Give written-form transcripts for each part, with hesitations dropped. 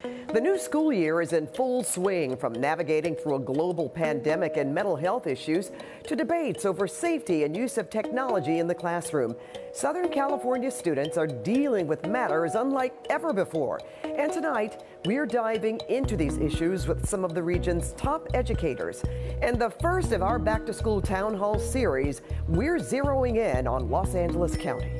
The new school year is in full swing, from navigating through a global pandemic and mental health issues to debates over safety and use of technology in the classroom. Southern California students are dealing with matters unlike ever before. And tonight, we're diving into these issues with some of the region's top educators. And the first of our Back to School Town Hall series, we're zeroing in on Los Angeles County.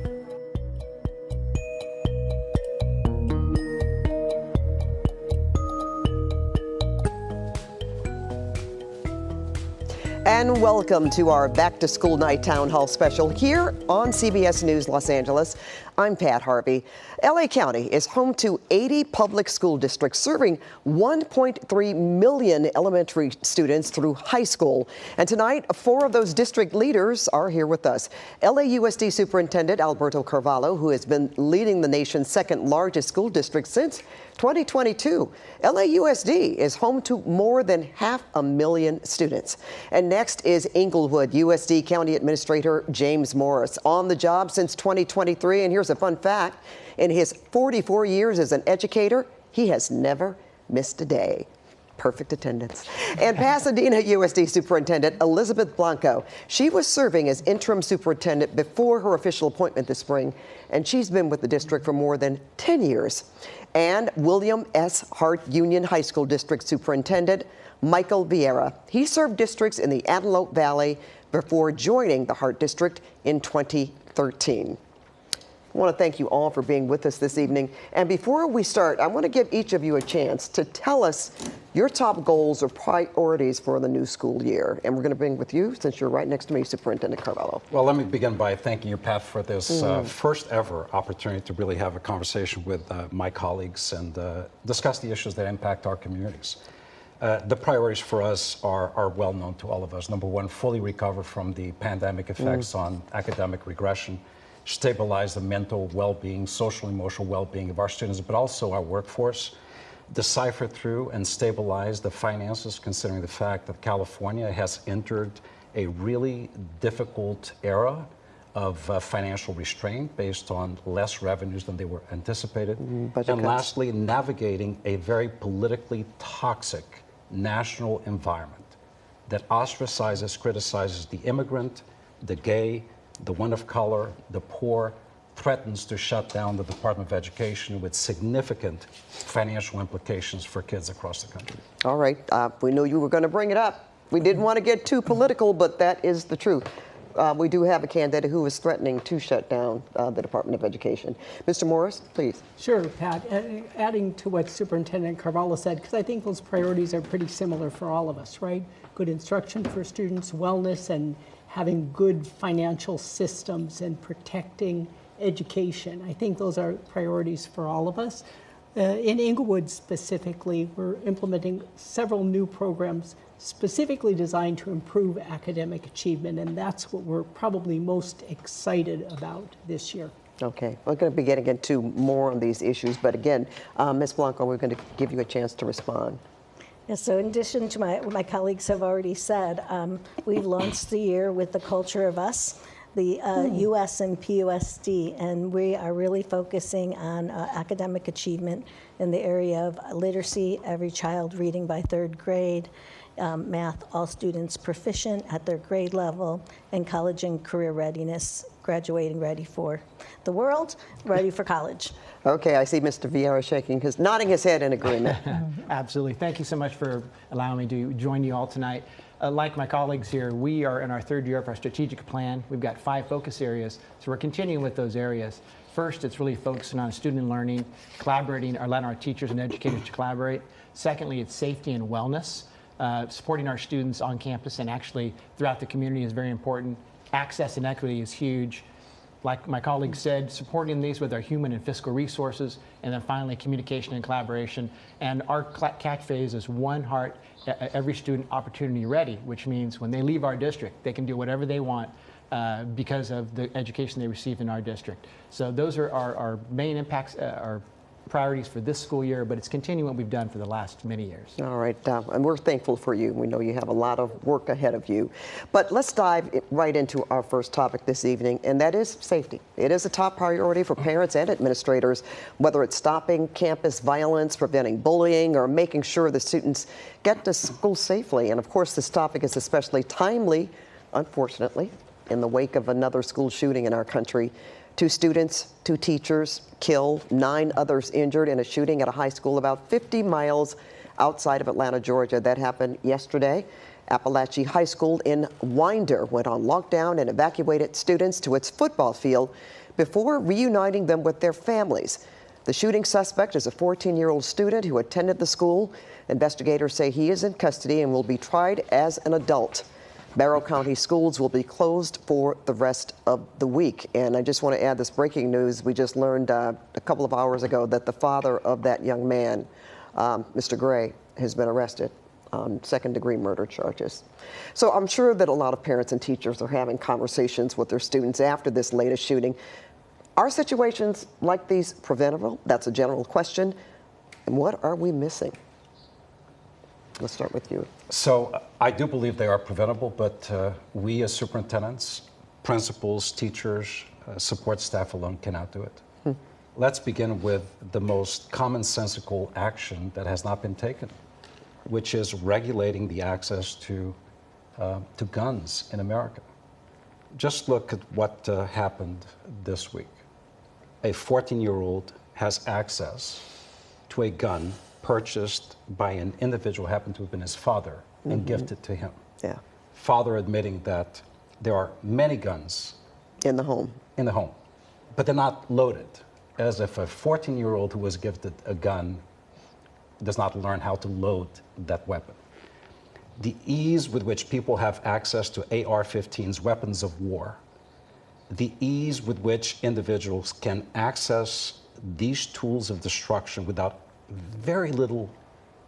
And welcome to our Back to School Night Town Hall special here on CBS News Los Angeles. I'm Pat Harvey. LA County is home to 80 public school districts serving 1.3 million elementary students through high school. And tonight, 4 of those district leaders are here with us. LAUSD Superintendent Alberto Carvalho, who has been leading the nation's second largest school district since 2022. LAUSD is home to more than 500,000 students. And next is Inglewood USD County Administrator James Morris, on the job since 2023. And here's a fun fact. In his 44 years as an educator, he has never missed a day. Perfect attendance. And Pasadena USD Superintendent Elizabeth Blanco. She was serving as interim superintendent before her official appointment this spring, and she's been with the district for more than 10 years. And William S. Hart Union High School District Superintendent Michael Vieira. He served districts in the Antelope Valley before joining the Hart District in 2013. I want to thank you all for being with us this evening. And before we start, I want to give each of you a chance to tell us your top goals or priorities for the new school year. And we're going to begin with you, since you're right next to me, Superintendent Carvalho. Well, let me begin by thanking you, Pat, for this first ever opportunity to really have a conversation with my colleagues and discuss the issues that impact our communities. The priorities for us are well known to all of us. Number one, fully recover from the pandemic effects on academic regression, stabilize the mental well-being, social and emotional well-being of our students, but also our workforce, decipher through and stabilize the finances, considering the fact that California has entered a really difficult era of financial restraint based on less revenues than they were anticipated. And lastly, navigating a very politically toxic national environment that ostracizes, criticizes the immigrant, the gay, the one of color, the poor, threatens to shut down the Department of Education with significant financial implications for kids across the country. All right, we knew you were going to bring it up. We didn't want to get too political, but that is the truth. We do have a candidate who is threatening to shut down the Department of Education. Mr. Morris, please. Sure, Pat. Adding to what Superintendent Carvalho said, because I think those priorities are pretty similar for all of us, right? Good instruction for students, wellness, and having good financial systems and protecting education. I think those are priorities for all of us. In Inglewood specifically, we're implementing several new programs specifically designed to improve academic achievement, and that's what we're probably most excited about this year. Okay, we're going to be getting into more on these issues, but again, Ms. Blanco, we're going to give you a chance to respond. Yes, so in addition to what my colleagues have already said, we've launched the year with the Culture of Us, the US and PUSD, and we are really focusing on academic achievement in the area of literacy, every child reading by 3rd grade, math, all students proficient at their grade level, and college and career readiness, graduating ready for the world, ready for college. Okay, I see Mr. Vieira nodding his head in agreement. Absolutely. Thank you so much for allowing me to join you all tonight. Like my colleagues here, we are in our 3rd year of our strategic plan. We've got 5 focus areas, so we're continuing with those areas. First, it's really focusing on student learning, collaborating, or allowing our teachers and educators to collaborate. Secondly, it's safety and wellness. Supporting our students on campus and actually throughout the community is very important. Access and equity is huge. Like my colleague said, supporting these with our human and fiscal resources, and then finally communication and collaboration. And our catchphrase is One Heart, Every Student Opportunity Ready, which means when they leave our district, they can do whatever they want because of the education they receive in our district. So those are our main impacts, our priorities for this school year, but it's continuing what we've done for the last many years. All right, and we're thankful for you. We know you have a lot of work ahead of you. But let's dive right into our first topic this evening, and that is safety. It is a top priority for parents and administrators, whether it's stopping campus violence, preventing bullying, or making sure the students get to school safely. And of course, this topic is especially timely, unfortunately, in the wake of another school shooting in our country. 2 students, 2 teachers killed, 9 others injured in a shooting at a high school about 50 miles outside of Atlanta, Georgia. That happened yesterday. Appalachian High School in Winder went on lockdown and evacuated students to its football field before reuniting them with their families. The shooting suspect is a 14-year-old student who attended the school. Investigators say he is in custody and will be tried as an adult. Barrow County schools will be closed for the rest of the week. And I just want to add this breaking news. We just learned a couple of hours ago that the father of that young man, Mr. Gray, has been arrested on second-degree murder charges. So I'm sure that a lot of parents and teachers are having conversations with their students after this latest shooting. Are situations like these preventable? That's a general question. And what are we missing? Let's start with you. So I do believe they are preventable, but we as superintendents, principals, teachers, support staff alone cannot do it. Let's begin with the most commonsensical action that has not been taken, which is regulating the access to guns in America. Just look at what happened this week. A 14-year-old has access to a gun purchased by an individual, happened to have been his father, and gifted to him. Yeah. Father admitting that there are many guns In the home. but they're not loaded, as if a 14-year-old who was gifted a gun does not learn how to load that weapon. The ease with which people have access to AR-15s, weapons of war, the ease with which individuals can access these tools of destruction with very little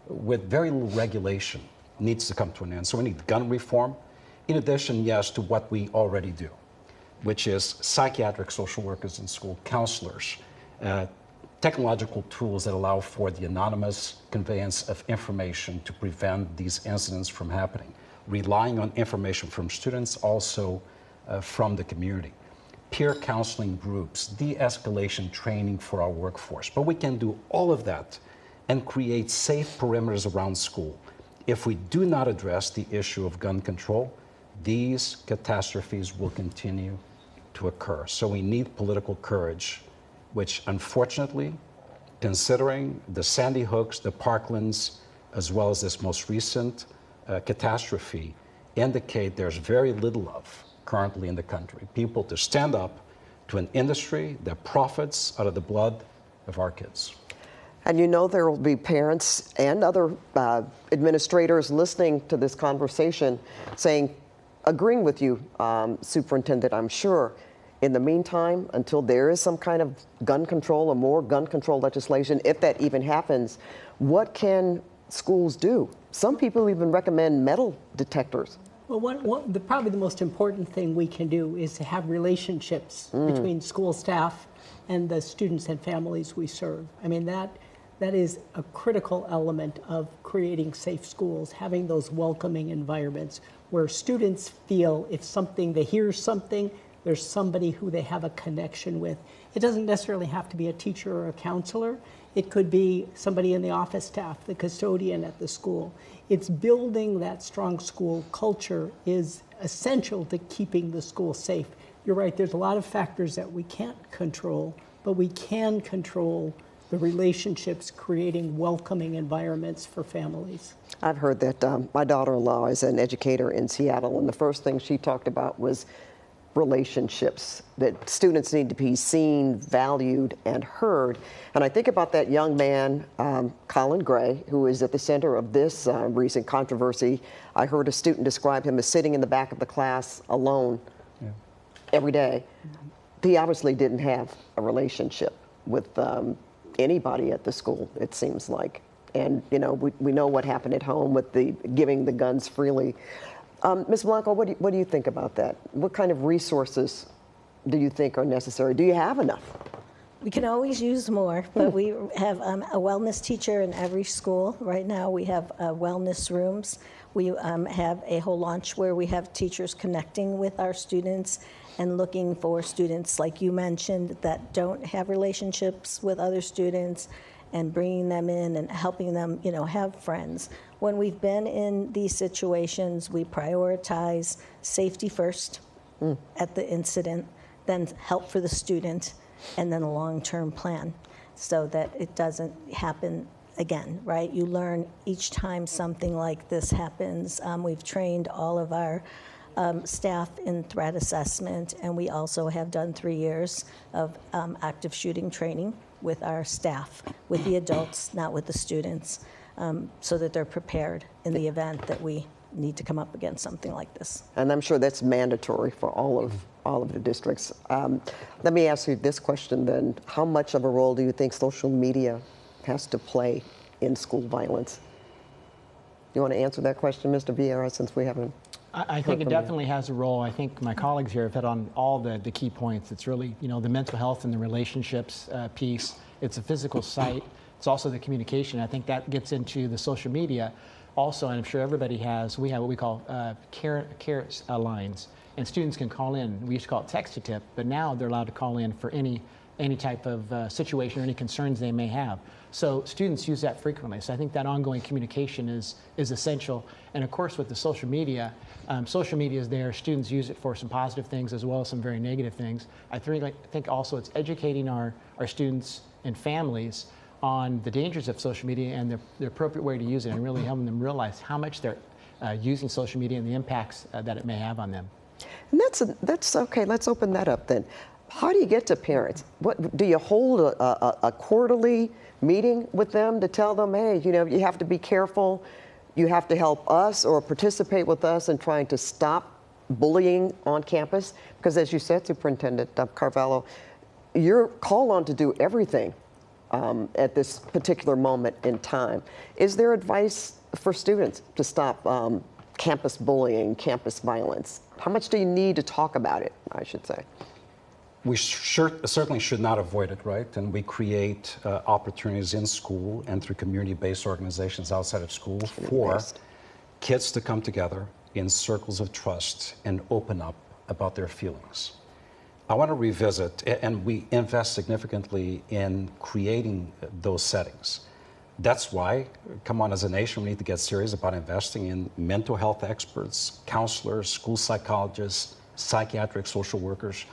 regulation needs to come to an end. So we need gun reform, in addition, yes, to what we already do, which is psychiatric social workers in school, counselors, technological tools that allow for the anonymous conveyance of information to prevent these incidents from happening, relying on information from students, also from the community. Peer counseling groups, de-escalation training for our workforce. But we can do all of that and create safe perimeters around school. If we do not address the issue of gun control, these catastrophes will continue to occur. So we need political courage, which unfortunately, considering the Sandy Hooks, the Parklands, as well as this most recent catastrophe, indicate there's very little of currently in the country. People to stand up to an industry that profits out of the blood of our kids. And you know there will be parents and other administrators listening to this conversation saying, agreeing with you, Superintendent, I'm sure. In the meantime, until there is some kind of gun control or more gun control legislation, if that even happens, what can schools do? Some people even recommend metal detectors. Well, probably the most important thing we can do is to have relationships between school staff and the students and families we serve. I mean, that is a critical element of creating safe schools, having those welcoming environments where students feel if they hear something, there's somebody who they have a connection with. It doesn't necessarily have to be a teacher or a counselor. It could be somebody in the office staff, the custodian at the school. It's building that strong school culture is essential to keeping the school safe. You're right, there's a lot of factors that we can't control, but we can control the relationships, creating welcoming environments for families. I've heard that my daughter-in-law is an educator in Seattle, and the first thing she talked about was relationships, that students need to be seen, valued, and heard. And I think about that young man, Colin Gray, who is at the center of this recent controversy. I heard a student describe him as sitting in the back of the class alone every day. He obviously didn't have a relationship with anybody at the school, it seems like. And, you know, we know what happened at home with the giving the guns freely. Ms. Blanco, what do you think about that? What kind of resources do you think are necessary? Do you have enough? We can always use more, but we have a wellness teacher in every school. Right now we have wellness rooms. We have a whole launch where we have teachers connecting with our students and looking for students, like you mentioned, that don't have relationships with other students, and bringing them in and helping them, have friends. When we've been in these situations, we prioritize safety first at the incident, then help for the student, and then a long-term plan so that it doesn't happen again, right? You learn each time something like this happens. We've trained all of our staff in threat assessment, and we also have done 3 years of active shooting training with our staff, with the adults, not with the students, so that they're prepared in the event that we need to come up against something like this. And I'm sure that's mandatory for all of the districts. Let me ask you this question then. How much of a role do you think social media has to play in school violence? You want to answer that question, Mr. Vieira, since we haven't? I think it definitely has a role. I think my colleagues here have hit on all the key points. It's really, the mental health and the relationships piece. It's a physical site. It's also the communication. I think that gets into the social media. Also, and I'm sure everybody has, we have what we call care lines, and students can call in. We used to call it text to tip, but now they're allowed to call in for any type of situation or any concerns they may have. So students use that frequently. So I think that ongoing communication is essential. And of course, with the social media is there. Students use it for some positive things as well as some very negative things. I think also it's educating our students and families on the dangers of social media and the appropriate way to use it, and really helping them realize how much they're using social media and the impacts that it may have on them. And that's okay. Let's open that up then. How do you get to parents? What do you hold a quarterly meeting with them to tell them, hey, you have to be careful, you have to help us or participate with us in trying to stop bullying on campus? Because as you said, Superintendent Carvalho, you're called on to do everything at this particular moment in time. Is there advice for students to stop campus bullying, campus violence? How much do you need to talk about it, I should say? We certainly should not avoid it, right? And we create opportunities in school and through community-based organizations outside of school for kids to come together in circles of trust and open up about their feelings. I want to revisit, and we invest significantly in creating those settings. That's why, come on, as a nation, we need to get serious about investing in mental health experts, counselors, school psychologists, psychiatric social workers.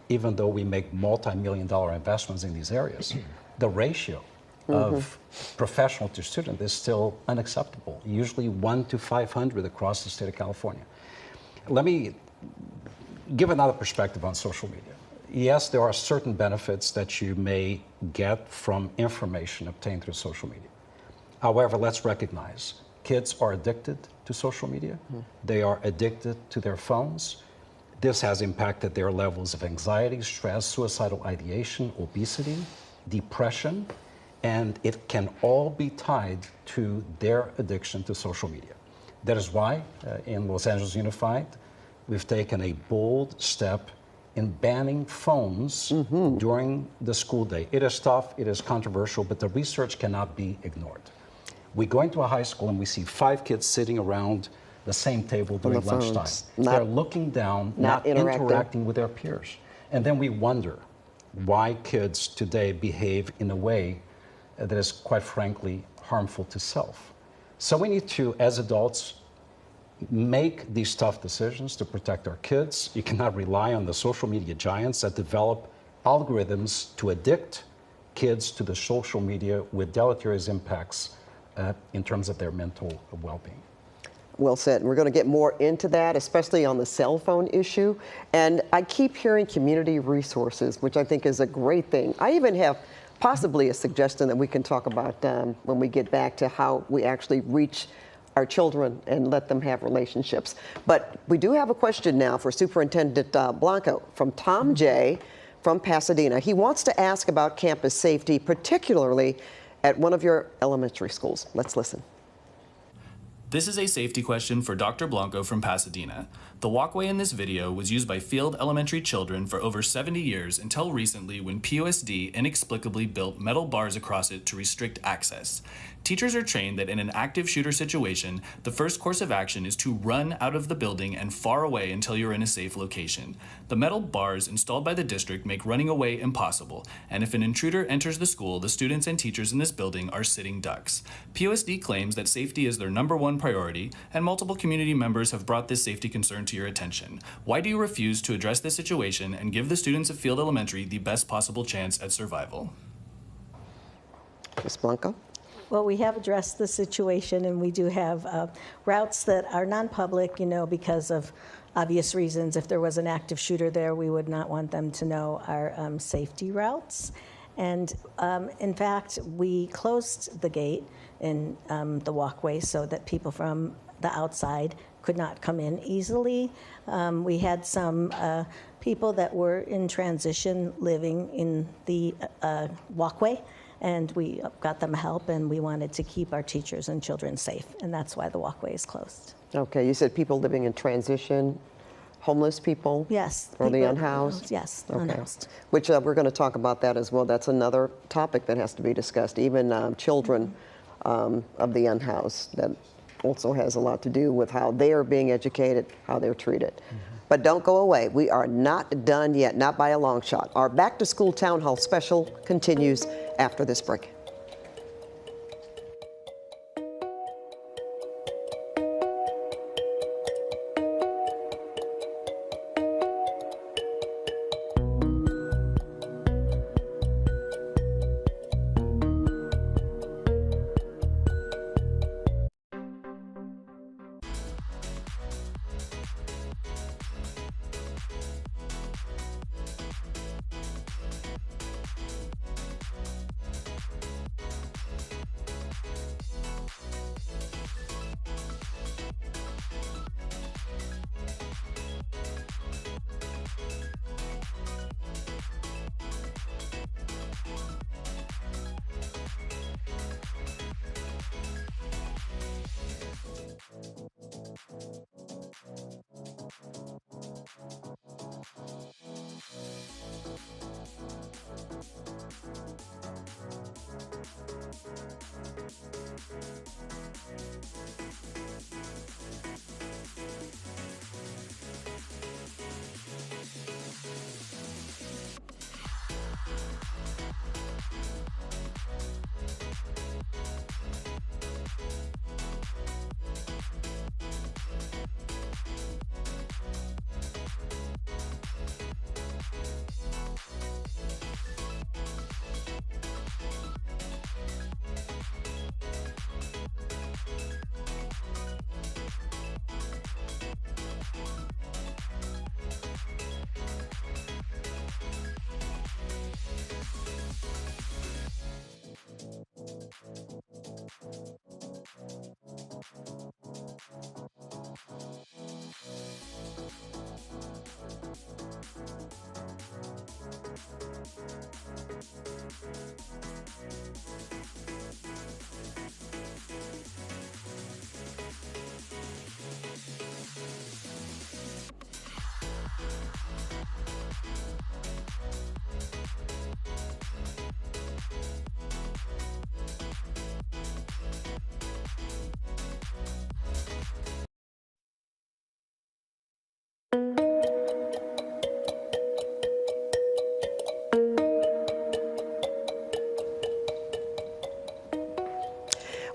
Even though we make multi-million-dollar investments in these areas, the ratio of professional to student is still unacceptable, usually 1 to 500 across the state of California. Let me give another perspective on social media. Yes, there are certain benefits that you may get from information obtained through social media. However, let's recognize kids are addicted to social media. They are addicted to their phones. This has impacted their levels of anxiety, stress, suicidal ideation, obesity, depression, and it can all be tied to their addiction to social media. That is why in Los Angeles Unified, we've taken a bold step in banning phones during the school day. It is tough, it is controversial, but the research cannot be ignored. We go into a high school and we see 5 kids sitting around the same table during lunchtime. They're looking down, not interacting with their peers. And then we wonder why kids today behave in a way that is, quite frankly, harmful to self. So we need to, as adults, make these tough decisions to protect our kids. You cannot rely on the social media giants that develop algorithms to addict kids to the social media with deleterious impacts in terms of their mental well-being. Well said. And we're going to get more into that, especially on the cell phone issue. And I keep hearing community resources, which I think is a great thing. I even have possibly a suggestion that we can talk about when we get back to how we actually reach our children and let them have relationships. But we do have a question now for Superintendent Blanco from Tom J. from Pasadena. He wants to ask about campus safety, particularly at one of your elementary schools. Let's listen. This is a safety question for Dr. Blanco from Pasadena. The walkway in this video was used by Field Elementary children for over 70 years until recently when PUSD inexplicably built metal bars across it to restrict access. Teachers are trained that in an active shooter situation, the first course of action is to run out of the building and far away until you're in a safe location. The metal bars installed by the district make running away impossible, and if an intruder enters the school, the students and teachers in this building are sitting ducks. PUSD claims that safety is their #1 priority, and multiple community members have brought this safety concern to your attention. Why do you refuse to address this situation and give the students of Field Elementary the best possible chance at survival? Ms. Blanco? Well, we have addressed the situation, and we do have routes that are non-public, because of obvious reasons. If there was an active shooter there, we would not want them to know our safety routes. And in fact, we closed the gate in the walkway so that people from the outside could not come in easily. We had some people that were in transition living in the walkway, and we got them help, and we wanted to keep our teachers and children safe, and that's why the walkway is closed. Okay, you said people living in transition, homeless people? Yes. Or the people- unhoused? Yes, Okay. unhoused. Which we're going to talk about that as well. That's another topic that has to be discussed. Even children of the unhoused, that also has a lot to do with how they are being educated, how they're treated. But don't go away. We are not done yet, not by a long shot. Our Back to School Town Hall special continues after this break.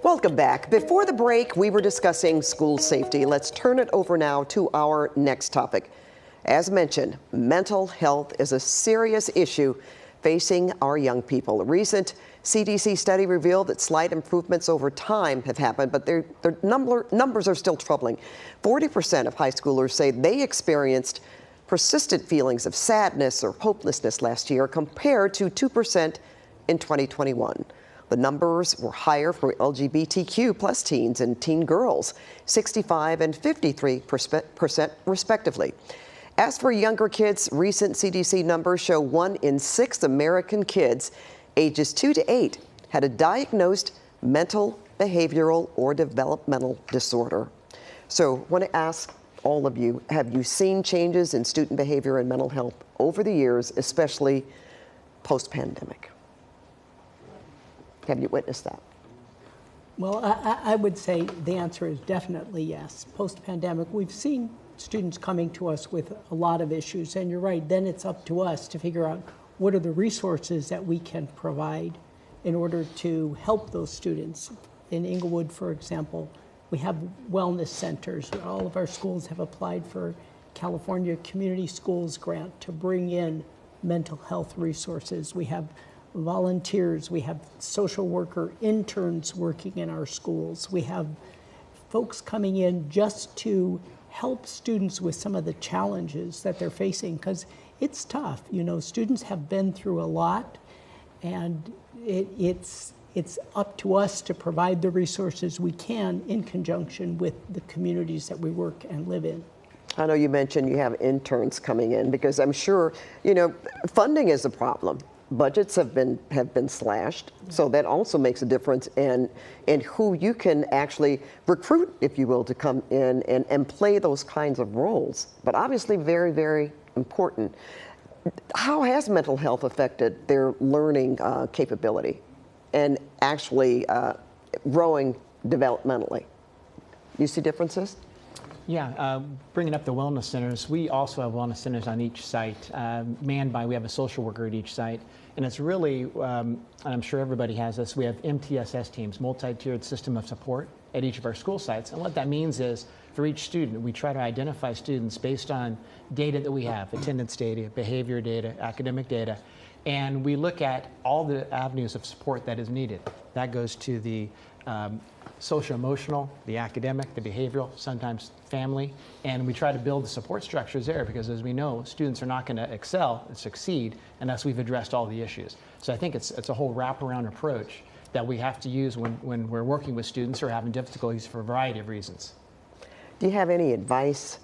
Welcome back. Before the break, we were discussing school safety. Let's turn it over now to our next topic. As mentioned, mental health is a serious issue facing our young people. A recent CDC study revealed that slight improvements over time have happened, but their numbers are still troubling. 40% of high schoolers say they experienced persistent feelings of sadness or hopelessness last year, compared to 2% in 2021. The numbers were higher for LGBTQ plus teens and teen girls, 65 and 53% respectively. As for younger kids, recent CDC numbers show 1 in 6 American kids ages 2 to 8 had a diagnosed mental behavioral, or developmental disorder. So I want to ask all of you, have you seen changes in student behavior and mental health over the years, especially post-pandemic? Have you witnessed that? Well, I would say the answer is definitely yes. Post-pandemic, we've seen students coming to us with a lot of issues, and you're right, then it's up to us to figure out what are the resources that we can provide in order to help those students. In Inglewood, for example, we have wellness centers. All of our schools have applied for California Community Schools grant to bring in mental health resources. We have volunteers, we have social worker interns working in our schools. We have folks coming in just to help students with some of the challenges that they're facing, because it's tough. You know, students have been through a lot, and it's up to us to provide the resources we can in conjunction with the communities that we work and live in. I know you mentioned you have interns coming in, because I'm sure, you know, funding is a problem. Budgets have been slashed, so that also makes a difference in who you can actually recruit, if you will, to come in and play those kinds of roles. But obviously very, very important. How has mental health affected their learning capability and actually growing developmentally? You see differences? Yeah, bringing up the wellness centers, we also have wellness centers on each site, manned by, we have a social worker at each site. And it's really, and I'm sure everybody has this, we have MTSS teams, multi-tiered system of support at each of our school sites. And what that means is, for each student, we try to identify students based on data that we have, attendance data, behavior data, academic data, and we look at all the avenues of support that is needed. That goes to the social-emotional, the academic, the behavioral, sometimes family, and we try to build the support structures there, because as we know, students are not going to excel and succeed unless we've addressed all the issues. So I think it's a whole wraparound approach that we have to use when we're working with students who are having difficulties for a variety of reasons. Do you have any advice?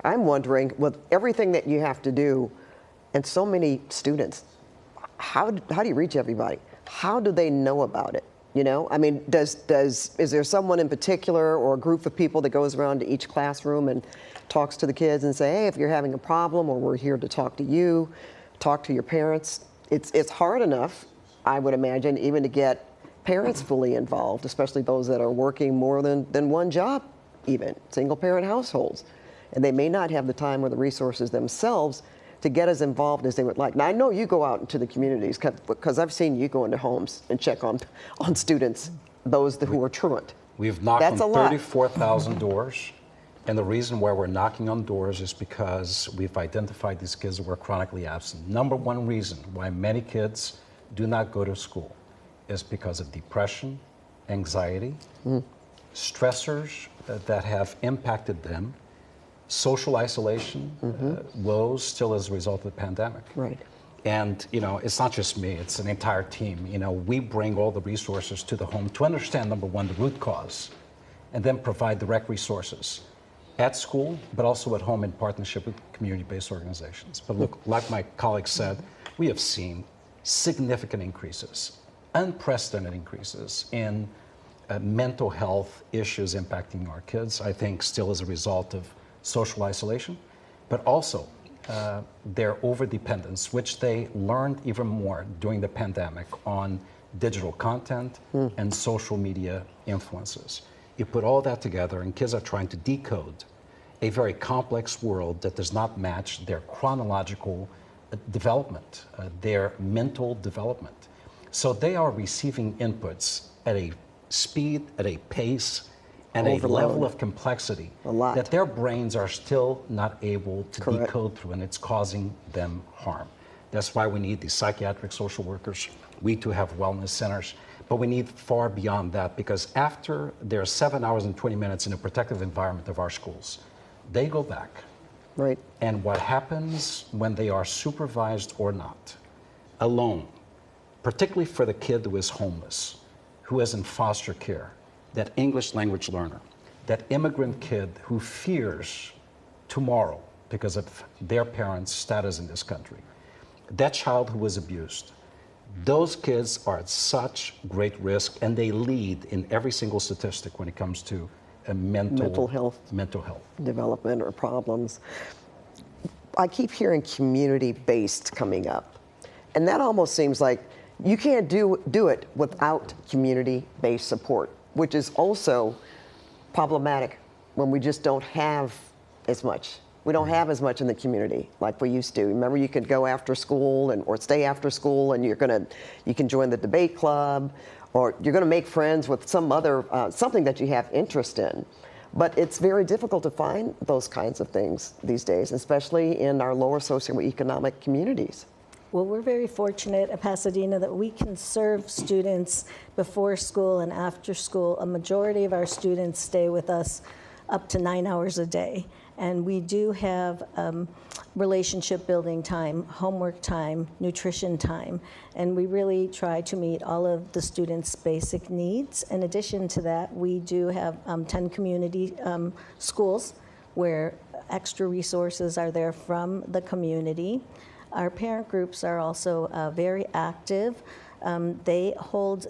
I'm wondering, with everything that you have to do and so many students, how do you reach everybody? How do they know about it? You know, I mean, is there someone in particular or a group of people that goes around to each classroom and talks to the kids and say, hey, if you're having a problem, or we're here to talk to you, talk to your parents? It's hard enough, I would imagine, even to get parents fully involved, especially those that are working more than one job, even single parent households. And they may not have the time or the resources themselves to get as involved as they would like. Now, I know you go out into the communities, because I've seen you go into homes and check on students, those who are truant. We've knocked on 34,000 doors, and the reason why we're knocking on doors is because we've identified these kids who are chronically absent. Number one reason why many kids do not go to school is because of depression, anxiety, stressors that have impacted them, social isolation, woes still as a result of the pandemic. Right. And, you know, it's not just me, it's an entire team. You know, we bring all the resources to the home to understand, number one, the root cause, and then provide direct resources at school, but also at home in partnership with community-based organizations. But look, like my colleague said, we have seen significant increases, unprecedented increases in mental health issues impacting our kids, I think still as a result of social isolation, but also their overdependence, which they learned even more during the pandemic on digital content and social media influences. You put all that together, and kids are trying to decode a very complex world that does not match their chronological development, their mental development. So they are receiving inputs at a speed, at a pace, and a level of complexity that their brains are still not able to decode through, and it's causing them harm. That's why we need these psychiatric social workers. We too have wellness centers, but we need far beyond that, because after their 7 hours and 20 minutes in a protective environment of our schools, they go back. Right. And what happens when they are supervised or not, alone, particularly for the kid who is homeless, who is in foster care, that English language learner, that immigrant kid who fears tomorrow because of their parents' status in this country, that child who was abused, Those kids are at such great risk, and they lead in every single statistic when it comes to mental health development or problems. I keep hearing community-based coming up, and that almost seems like you can't do it without community-based support, which is also problematic when we just don't have as much. We don't have as much in the community like we used to. Remember, you could go after school or stay after school, and you can join the debate club, or you're going to make friends with some other something that you have interest in. But it's very difficult to find those kinds of things these days, especially in our lower socioeconomic communities. Well, we're very fortunate at Pasadena that we can serve students before school and after school. A majority of our students stay with us up to 9 hours a day. And we do have relationship building time, homework time, nutrition time, and we really try to meet all of the students' basic needs. In addition to that, we do have 10 community schools where extra resources are there from the community. Our parent groups are also very active. They hold,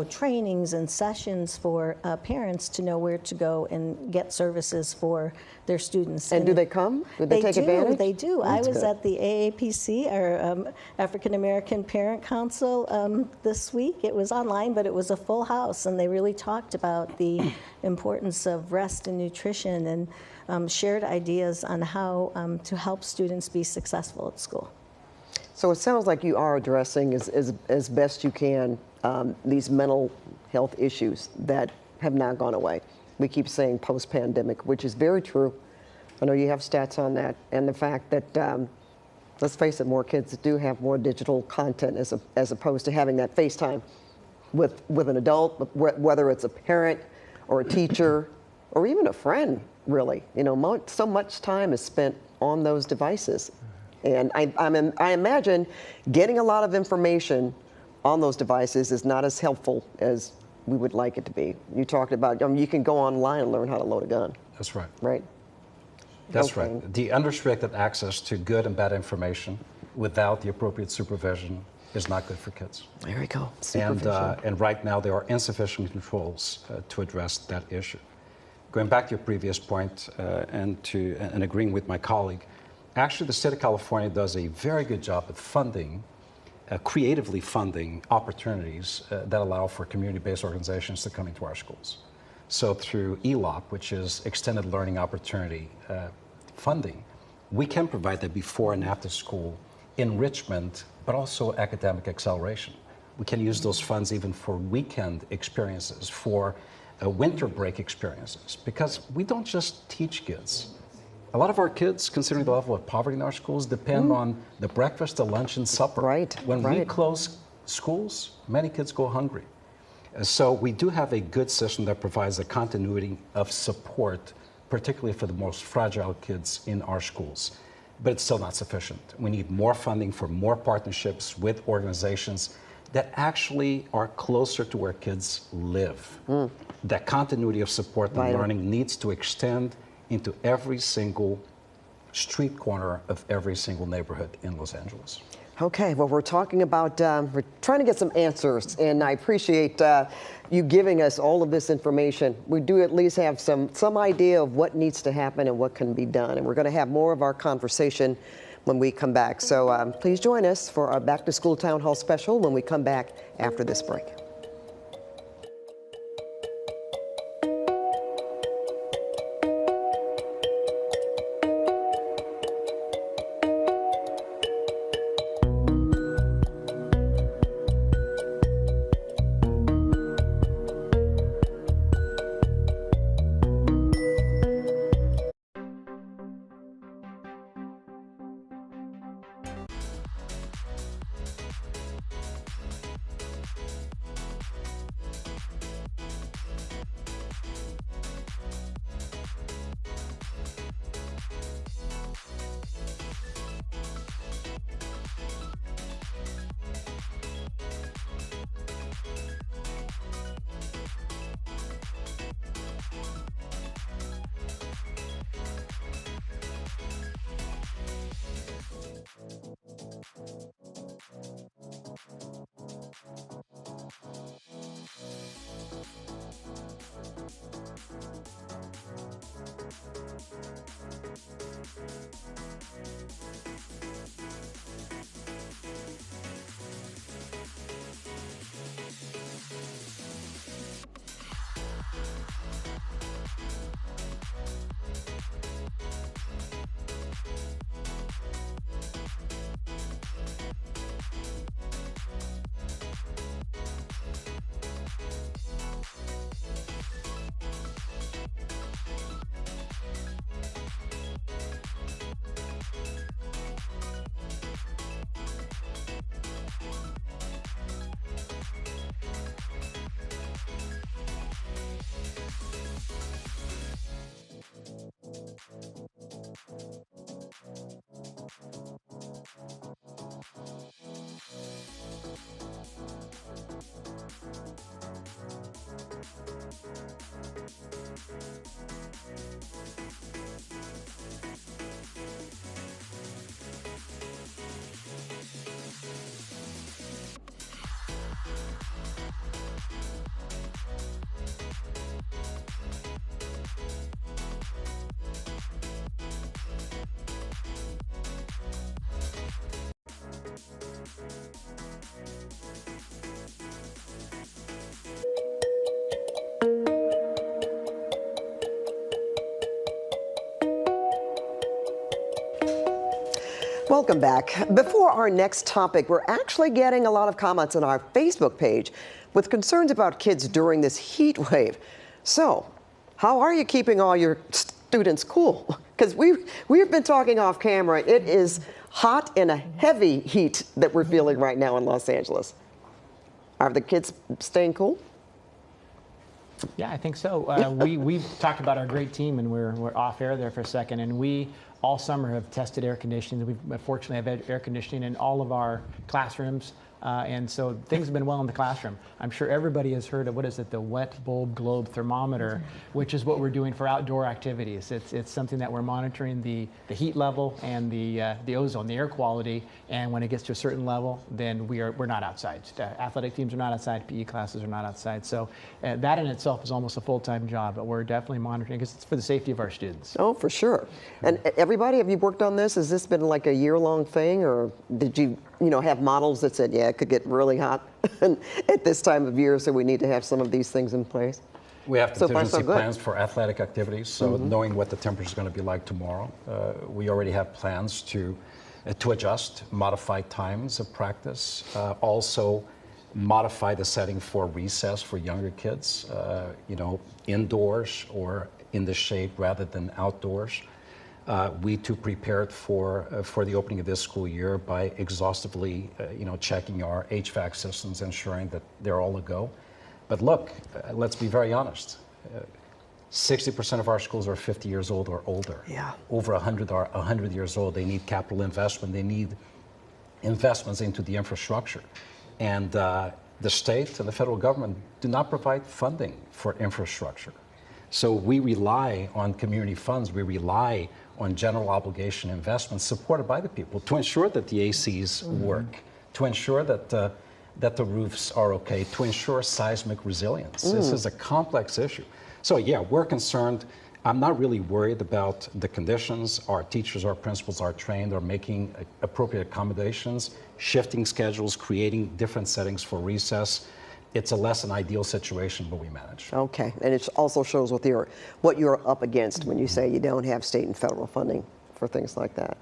trainings and sessions for parents to know where to go and get services for their students. And do they come? Do they take advantage? They do. That's I was good. at the AAPC, our African American Parent Council, this week. It was online, but it was a full house, and they really talked about the importance of rest and nutrition, and shared ideas on how to help students be successful at school. So it sounds like you are addressing as best you can these mental health issues that have not gone away. We keep saying post-pandemic, which is very true. I know you have stats on that, and the fact that, let's face it, more kids do have more digital content as opposed to having that FaceTime with an adult, whether it's a parent or a teacher or even a friend, really. So much time is spent on those devices. And I imagine getting a lot of information on those devices is not as helpful as we would like it to be. You talked about, you can go online and learn how to load a gun. That's right. Right? That's Okay. right. The unrestricted access to good and bad information without the appropriate supervision is not good for kids. There we go. And right now there are insufficient controls to address that issue. Going back to your previous point and agreeing with my colleague, actually the state of California does a very good job at funding, creatively funding opportunities that allow for community-based organizations to come into our schools. So through ELOP, which is Extended Learning Opportunity funding, we can provide that before and after school enrichment, but also academic acceleration. We can use those funds even for weekend experiences, for winter break experiences, because we don't just teach kids. A lot of our kids, considering the level of poverty in our schools, depend on the breakfast, the lunch, and supper. Right, When we right. close schools, many kids go hungry. So we do have a good system that provides a continuity of support, particularly for the most fragile kids in our schools. But it's still not sufficient. We need more funding for more partnerships with organizations that actually are closer to where kids live. That continuity of support and Vital. learning needs to extend into every single street corner of every single neighborhood in Los Angeles. Okay, well, we're talking about, we're trying to get some answers, and I appreciate you giving us all of this information. We do at least have some idea of what needs to happen and what can be done, and we're going to have more of our conversation when we come back. So please join us for our Back to School Town Hall special when we come back after this break. Welcome back. Before our next topic, we're actually getting a lot of comments on our Facebook page with concerns about kids during this heat wave. So, how are you keeping all your students cool? Because we've been talking off camera. It is hot and a heavy heat that we're feeling right now in Los Angeles. Are the kids staying cool? Yeah, I think so. We've talked about our great team, and we're off air there for a second, and we all summer have tested air conditioning. We fortunately have air conditioning in all of our classrooms, and so things have been well in the classroom. I'm sure everybody has heard of, what is it, the wet bulb globe thermometer, which is what we're doing for outdoor activities. It's something that we're monitoring the heat level and the ozone, the air quality, and when it gets to a certain level, then we're not outside. Athletic teams are not outside, PE classes are not outside. So that in itself is almost a full-time job, but we're definitely monitoring because it's for the safety of our students. Oh, for sure. And everybody, have you worked on this? Has this been like a year-long thing, or did you have models that said, yeah, it could get really hot at this time of year, so we need to have some of these things in place? We have So far, contingency so good. plans for athletic activities, so knowing what the temperature is going to be like tomorrow, we already have plans to adjust, modify times of practice, also modify the setting for recess for younger kids, indoors or in the shade rather than outdoors. We too prepared for the opening of this school year by exhaustively, checking our HVAC systems, ensuring that they're all a go. But look, let's be very honest. 60% of our schools are 50 years old or older. Yeah. Over 100 are 100 years old. They need capital investment. They need investments into the infrastructure. And the state and the federal government do not provide funding for infrastructure. So we rely on community funds. We rely on general obligation investments supported by the people to ensure that the ACs work, to ensure that the roofs are okay, to ensure seismic resilience. This is a complex issue. So yeah, we're concerned. I'm not really worried about the conditions. Our teachers, our principals are trained, are making appropriate accommodations, shifting schedules, creating different settings for recess. It's a less than ideal situation, but we manage. Okay, and it also shows what you're up against when you say you don't have state and federal funding for things like that.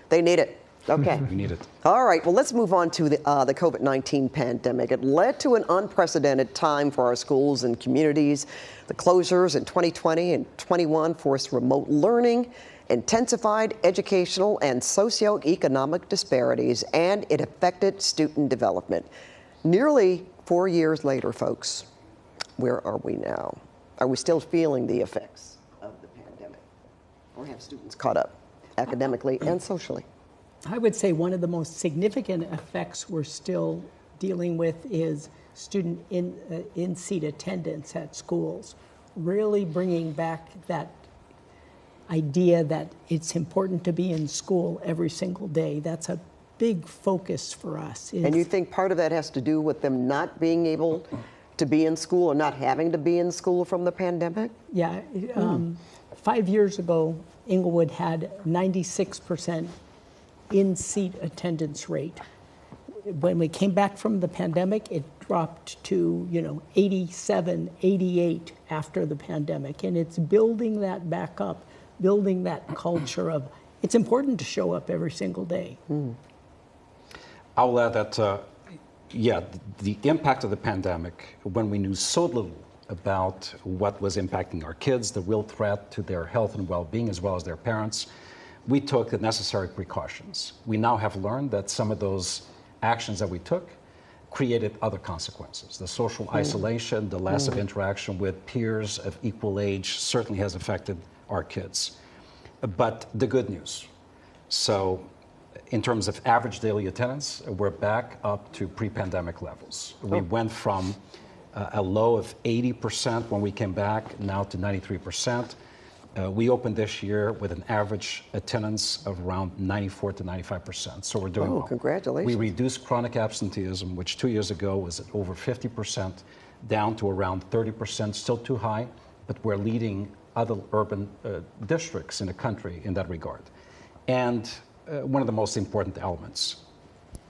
They need it. Okay. We need it. All right, well, let's move on to the COVID-19 pandemic. It led to an unprecedented time for our schools and communities. The closures in 2020 and 21 forced remote learning, intensified educational and socioeconomic disparities, and it affected student development. Nearly 4 years later, folks, where are we now? Are we still feeling the effects of the pandemic? Or have students caught up academically and socially? I would say one of the most significant effects we're still dealing with is student in-seat attendance at schools, really bringing back that idea that it's important to be in school every single day. That's a big focus for us. And you think part of that has to do with them not being able to be in school or not having to be in school from the pandemic? Yeah. 5 years ago, Inglewood had 96% in-seat attendance rate. When we came back from the pandemic, it dropped to 87, 88 after the pandemic. And it's building that back up, building that culture of it's important to show up every single day. I'll add that, the impact of the pandemic, when we knew so little about what was impacting our kids, the real threat to their health and well-being, as well as their parents, we took the necessary precautions. We now have learned that some of those actions that we took created other consequences. The social isolation, the loss of interaction with peers of equal age certainly has affected our kids. But the good news, so in terms of average daily attendance, we're back up to pre-pandemic levels. We went from a low of 80% when we came back, now to 93%. We opened this year with an average attendance of around 94 to 95%. So we're doing well. Congratulations. We reduced chronic absenteeism, which 2 years ago was at over 50%, down to around 30%, still too high, but we're leading other urban districts in the country in that regard. And one of the most important elements,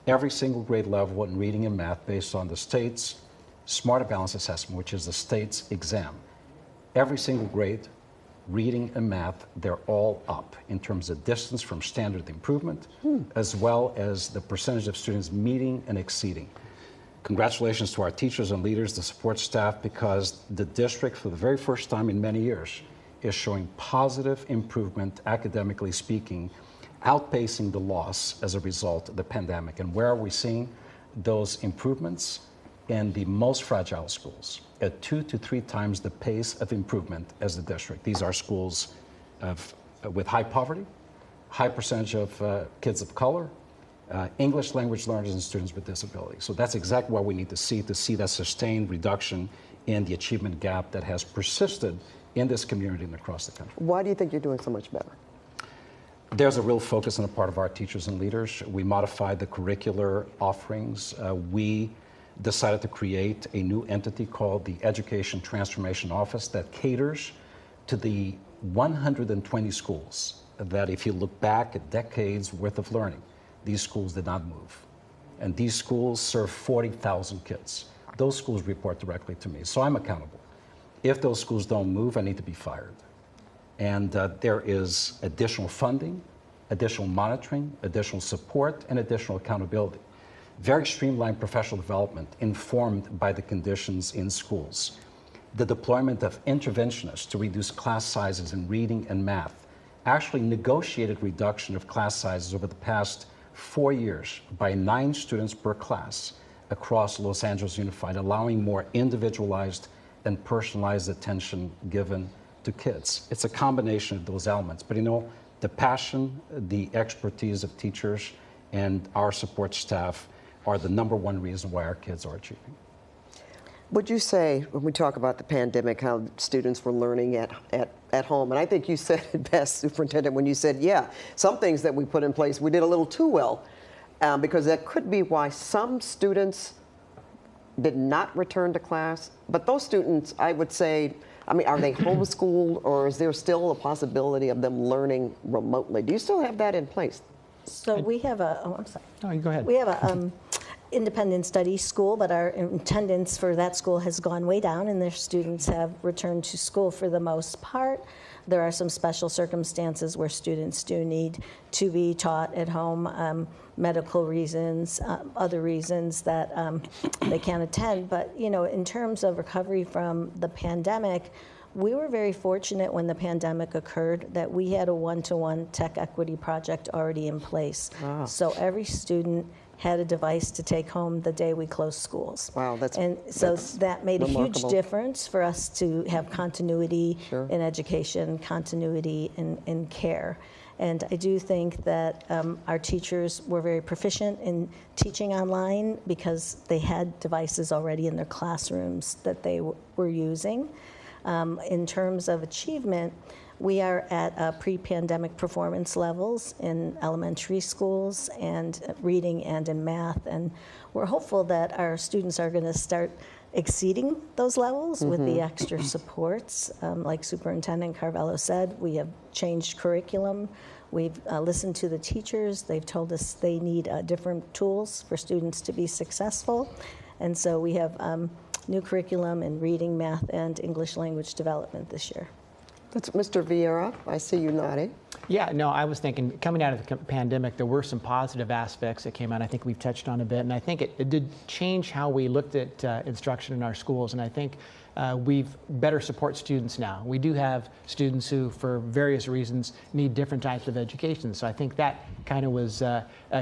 every single grade level in reading and math based on the state's Smarter Balance Assessment, which is the state's exam, every single grade reading, and math, they're all up in terms of distance from standard improvement, as well as the percentage of students meeting and exceeding. Congratulations to our teachers and leaders, the support staff, because the district, for the very first time in many years, is showing positive improvement, academically speaking, outpacing the loss as a result of the pandemic. And where are we seeing those improvements? In the most fragile schools, at 2 to 3 times the pace of improvement as the district. These are schools with high poverty, high percentage of kids of color, English language learners, and students with disabilities. So that's exactly what we need to see that sustained reduction in the achievement gap that has persisted in this community and across the country. Why do you think you're doing so much better? There's a real focus on the part of our teachers and leaders. We modified the curricular offerings. We decided to create a new entity called the Education Transformation Office that caters to the 120 schools that, if you look back at decades worth of learning, these schools did not move. And these schools serve 40,000 kids. Those schools report directly to me, so I'm accountable. If those schools don't move, I need to be fired. And there is additional funding, additional monitoring, additional support, and additional accountability. Very streamlined professional development informed by the conditions in schools. The deployment of interventionists to reduce class sizes in reading and math. Actually negotiated reduction of class sizes over the past 4 years by 9 students per class across Los Angeles Unified, allowing more individualized and personalized attention given to kids. It's a combination of those elements. But you know, the passion, the expertise of teachers and our support staff are the -- 1 reason why our kids are achieving. Would you say, when we talk about the pandemic, how students were learning at home, and I think you said it best, Superintendent, when you said, yeah, some things that we put in place, we did a little too well, because that could be why some students did not return to class. But those students, I would say, I mean, are they homeschooled, or is there still a possibility of them learning remotely? Do you still have that in place? So we have I'm sorry. No, you go ahead. We have a independent study school, but our attendance for that school has gone way down, and their students have returned to school for the most part. There are some special circumstances where students do need to be taught at home, medical reasons, other reasons that they can't attend. But you know, in terms of recovery from the pandemic, we were very fortunate when the pandemic occurred that we had a one-to-one tech equity project already in place. Wow. So every student had a device to take home the day we closed schools. Wow, that made remarkable. A huge difference for us to have continuity Sure. in education, continuity in care. And I do think that our teachers were very proficient in teaching online because they had devices already in their classrooms that they were using. In terms of achievement, we are at pre-pandemic performance levels in elementary schools and reading and in math. And we're hopeful that our students are going to start exceeding those levels with the extra supports. Like Superintendent Carvalho said, we have changed curriculum. We've listened to the teachers. They've told us they need different tools for students to be successful. And so we have new curriculum in reading, math, and English language development this year. That's Mr. Vieira. I see you nodding. Yeah, no, I was thinking coming out of the pandemic, there were some positive aspects that came out. I think we've touched on a bit, and I think it did change how we looked at instruction in our schools. And I think we've better support students now. We do have students who, for various reasons, need different types of education. So I think that kind of was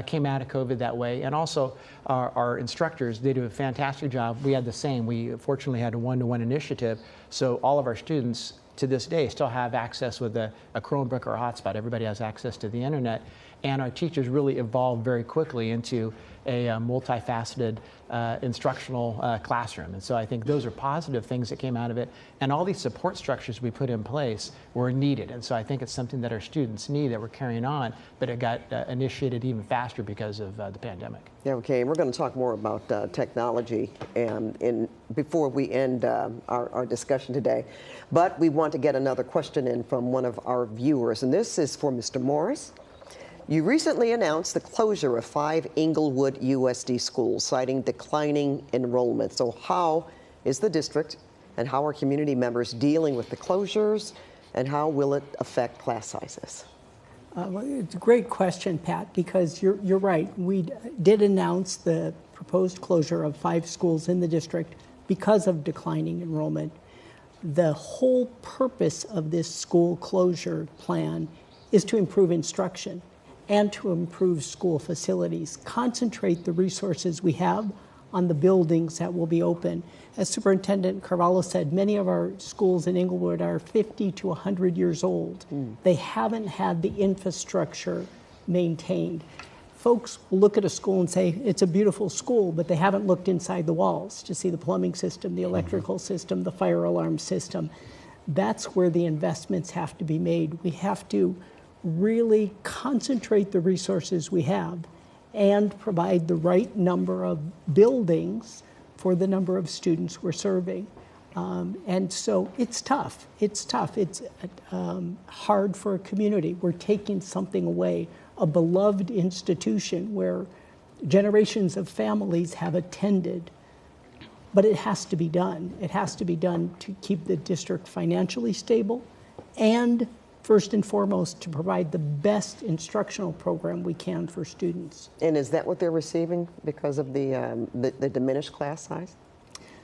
came out of COVID that way. And also, our instructors, they do a fantastic job. We had the same. We fortunately had a one-to-one initiative, so all of our students to this day still have access with a Chromebook or a hotspot. Everybody has access to the internet. And our teachers really evolved very quickly into a multifaceted instructional classroom. And so I think those are positive things that came out of it. And all these support structures we put in place were needed. And so I think it's something that our students need that we're carrying on, but it got initiated even faster because of the pandemic. Yeah, okay, we're going to talk more about technology before we end our discussion today. But we want to get another question in from one of our viewers, and this is for Mr. Morris. You recently announced the closure of 5 Inglewood USD schools, citing declining enrollment. So how is the district and how are community members dealing with the closures? and how will it affect class sizes? Well, it's a great question, Pat, because you're right. We did announce the proposed closure of 5 schools in the district because of declining enrollment. The whole purpose of this school closure plan is to improve instruction and to improve school facilities, concentrate the resources we have on the buildings that will be open. As Superintendent Carvalho said, many of our schools in Inglewood are 50 to 100 years old. They haven't had the infrastructure maintained. Folks will look at a school and say, it's a beautiful school, but they haven't looked inside the walls to see the plumbing system, the electrical system, the fire alarm system. That's where the investments have to be made. We have to really concentrate the resources we have and provide the right number of buildings for the number of students we're serving. And so it's tough. It's tough. It's hard for a community. We're taking something away, a beloved institution where generations of families have attended. But it has to be done. It has to be done to keep the district financially stable and, first and foremost, to provide the best instructional program we can for students. And is that what they're receiving because of the diminished class size?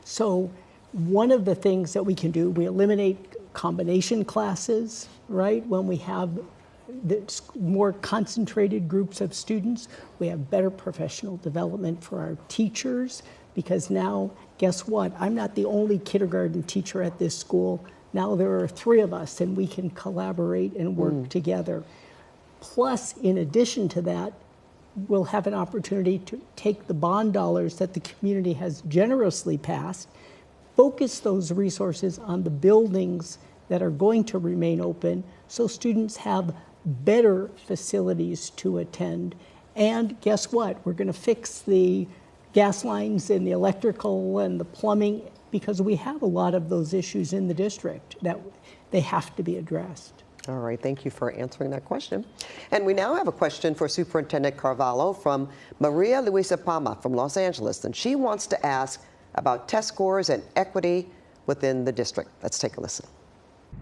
So one of the things that we can do, we eliminate combination classes, right? When we have more concentrated groups of students, we have better professional development for our teachers, because now, guess what? I'm not the only kindergarten teacher at this school. Now there are 3 of us, and we can collaborate and work together. Plus, in addition to that, we'll have an opportunity to take the bond dollars that the community has generously passed, focus those resources on the buildings that are going to remain open so students have better facilities to attend. And guess what? We're going to fix the gas lines and the electrical and the plumbing, because we have a lot of those issues in the district that they have to be addressed. All right, thank you for answering that question. And we now have a question for Superintendent Carvalho from Maria Luisa Palma from Los Angeles, and she wants to ask about test scores and equity within the district. Let's take a listen.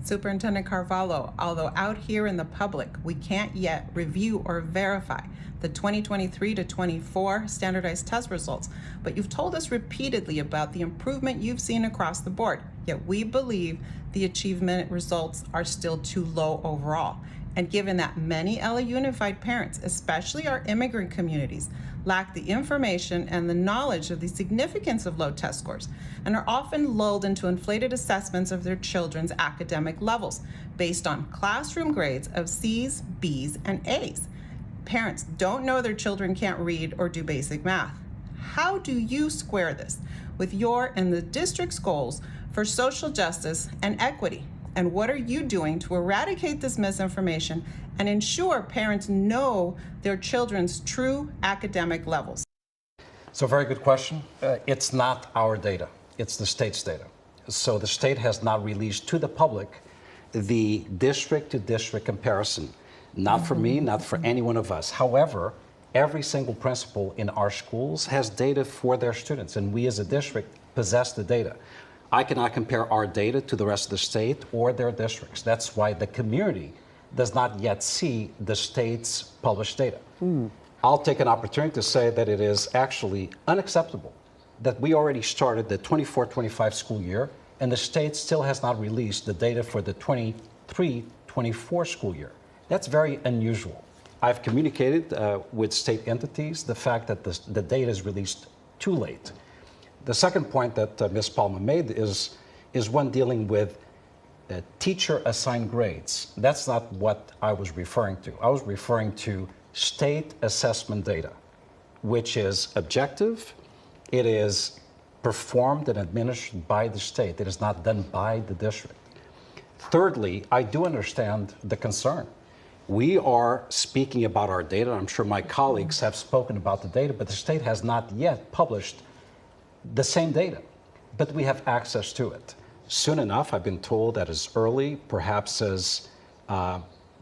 Superintendent Carvalho, although out here in the public, we can't yet review or verify the 2023 to 24 standardized test results, but you've told us repeatedly about the improvement you've seen across the board, yet we believe the achievement results are still too low overall. And given that many LA Unified parents, especially our immigrant communities, lack the information and the knowledge of the significance of low test scores and are often lulled into inflated assessments of their children's academic levels based on classroom grades of C's, B's, and A's. Parents don't know their children can't read or do basic math. How do you square this with your and the district's goals for social justice and equity? And what are you doing to eradicate this misinformation and ensure parents know their children's true academic levels? So very good question. It's not our data, it's the state's data. So the state has not released to the public the district-to-district comparison, not for me, not for any one of us. However, every single principal in our schools has data for their students, and we as a district possess the data. I cannot compare our data to the rest of the state or their districts. That's why the community does not yet see the state's published data. I'll take an opportunity to say that it is actually unacceptable that we already started the 24-25 school year and the state still has not released the data for the 23-24 school year. That's very unusual. I've communicated with state entities the fact that the data is released too late. The second point that Ms. Palma made is one dealing with teacher-assigned grades. That's not what I was referring to. I was referring to state assessment data, which is objective. It is performed and administered by the state. It is not done by the district. Thirdly, I do understand the concern. We are speaking about our data. I'm sure my colleagues have spoken about the data, but the state has not yet published the same data, but we have access to it. Soon enough, I've been told that as early, perhaps as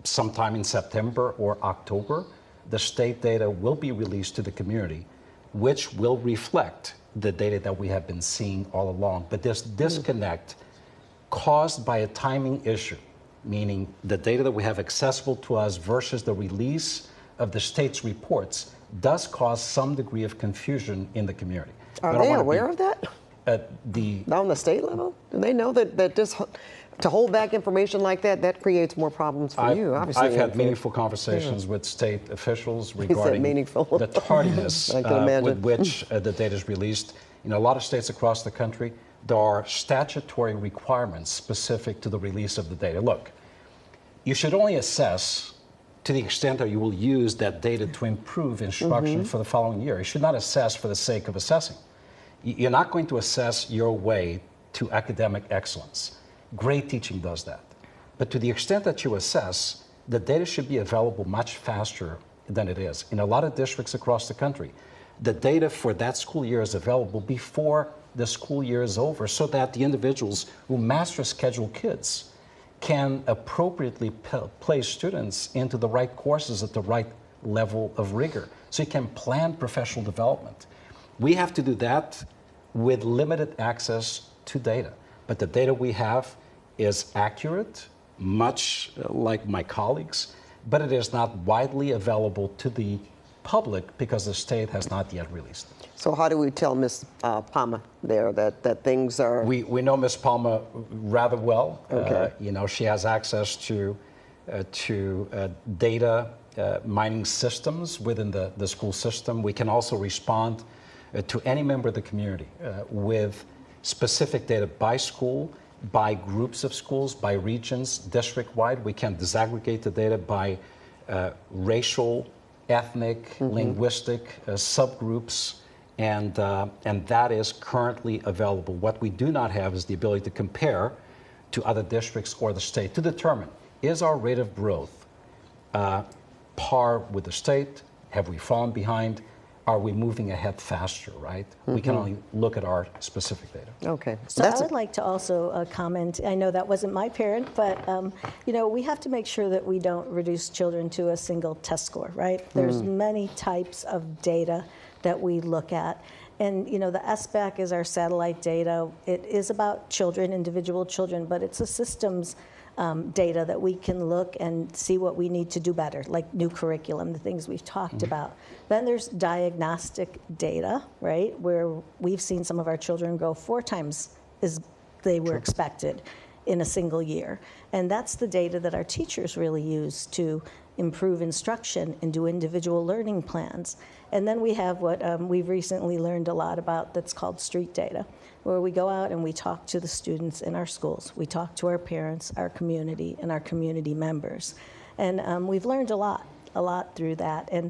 sometime in September or October, the state data will be released to the community, which will reflect the data that we have been seeing all along. But this disconnect caused by a timing issue meaning the data that we have accessible to us versus the release of the state's reports, does cause some degree of confusion in the community. Are they aware of that? On the state level? Do they know that just to hold back information like that creates more problems for you? Obviously, I've had meaningful conversations with state officials regarding meaningful. the tardiness I can imagine. with which the data is released. In a lot of states across the country, there are statutory requirements specific to the release of the data. Look, you should only assess to the extent that you will use that data to improve instruction for the following year. You should not assess for the sake of assessing. You're not going to assess your way to academic excellence. Great teaching does that. But to the extent that you assess, the data should be available much faster than it is. In a lot of districts across the country, the data for that school year is available before the school year is over, so that the individuals who master schedule kids can appropriately place students into the right courses at the right level of rigor. So you can plan professional development. We have to do that with limited access to data. But the data we have is accurate, much like my colleagues, but it is not widely available to the public because the state has not yet released it. So how do we tell Ms. Palma there that things are... We know Ms. Palma rather well. Okay. She has access to data mining systems within the school system. We can also respond to any member of the community with specific data by school, by groups of schools, by regions, district-wide. We can disaggregate the data by racial, ethnic, linguistic subgroups, and that is currently available. What we do not have is the ability to compare to other districts or the state to determine, is our rate of growth par with the state? Have we fallen behind? Are we moving ahead faster, right? We can only look at our specific data. Okay. So I would like to also comment, I know that wasn't my parent, but we have to make sure that we don't reduce children to a single test score, right? There's many types of data that we look at. And the SBAC is our satellite data. It is about children, individual children, but it's a systems data that we can look and see what we need to do better, like new curriculum, the things we've talked about. Then there's diagnostic data, right, where we've seen some of our children grow 4 times as they were expected in a single year. And that's the data that our teachers really use to improve instruction and do individual learning plans. And then we have what we've recently learned a lot about that's called street data, where we go out and we talk to the students in our schools. We talk to our parents, our community, and our community members. And we've learned a lot through that. And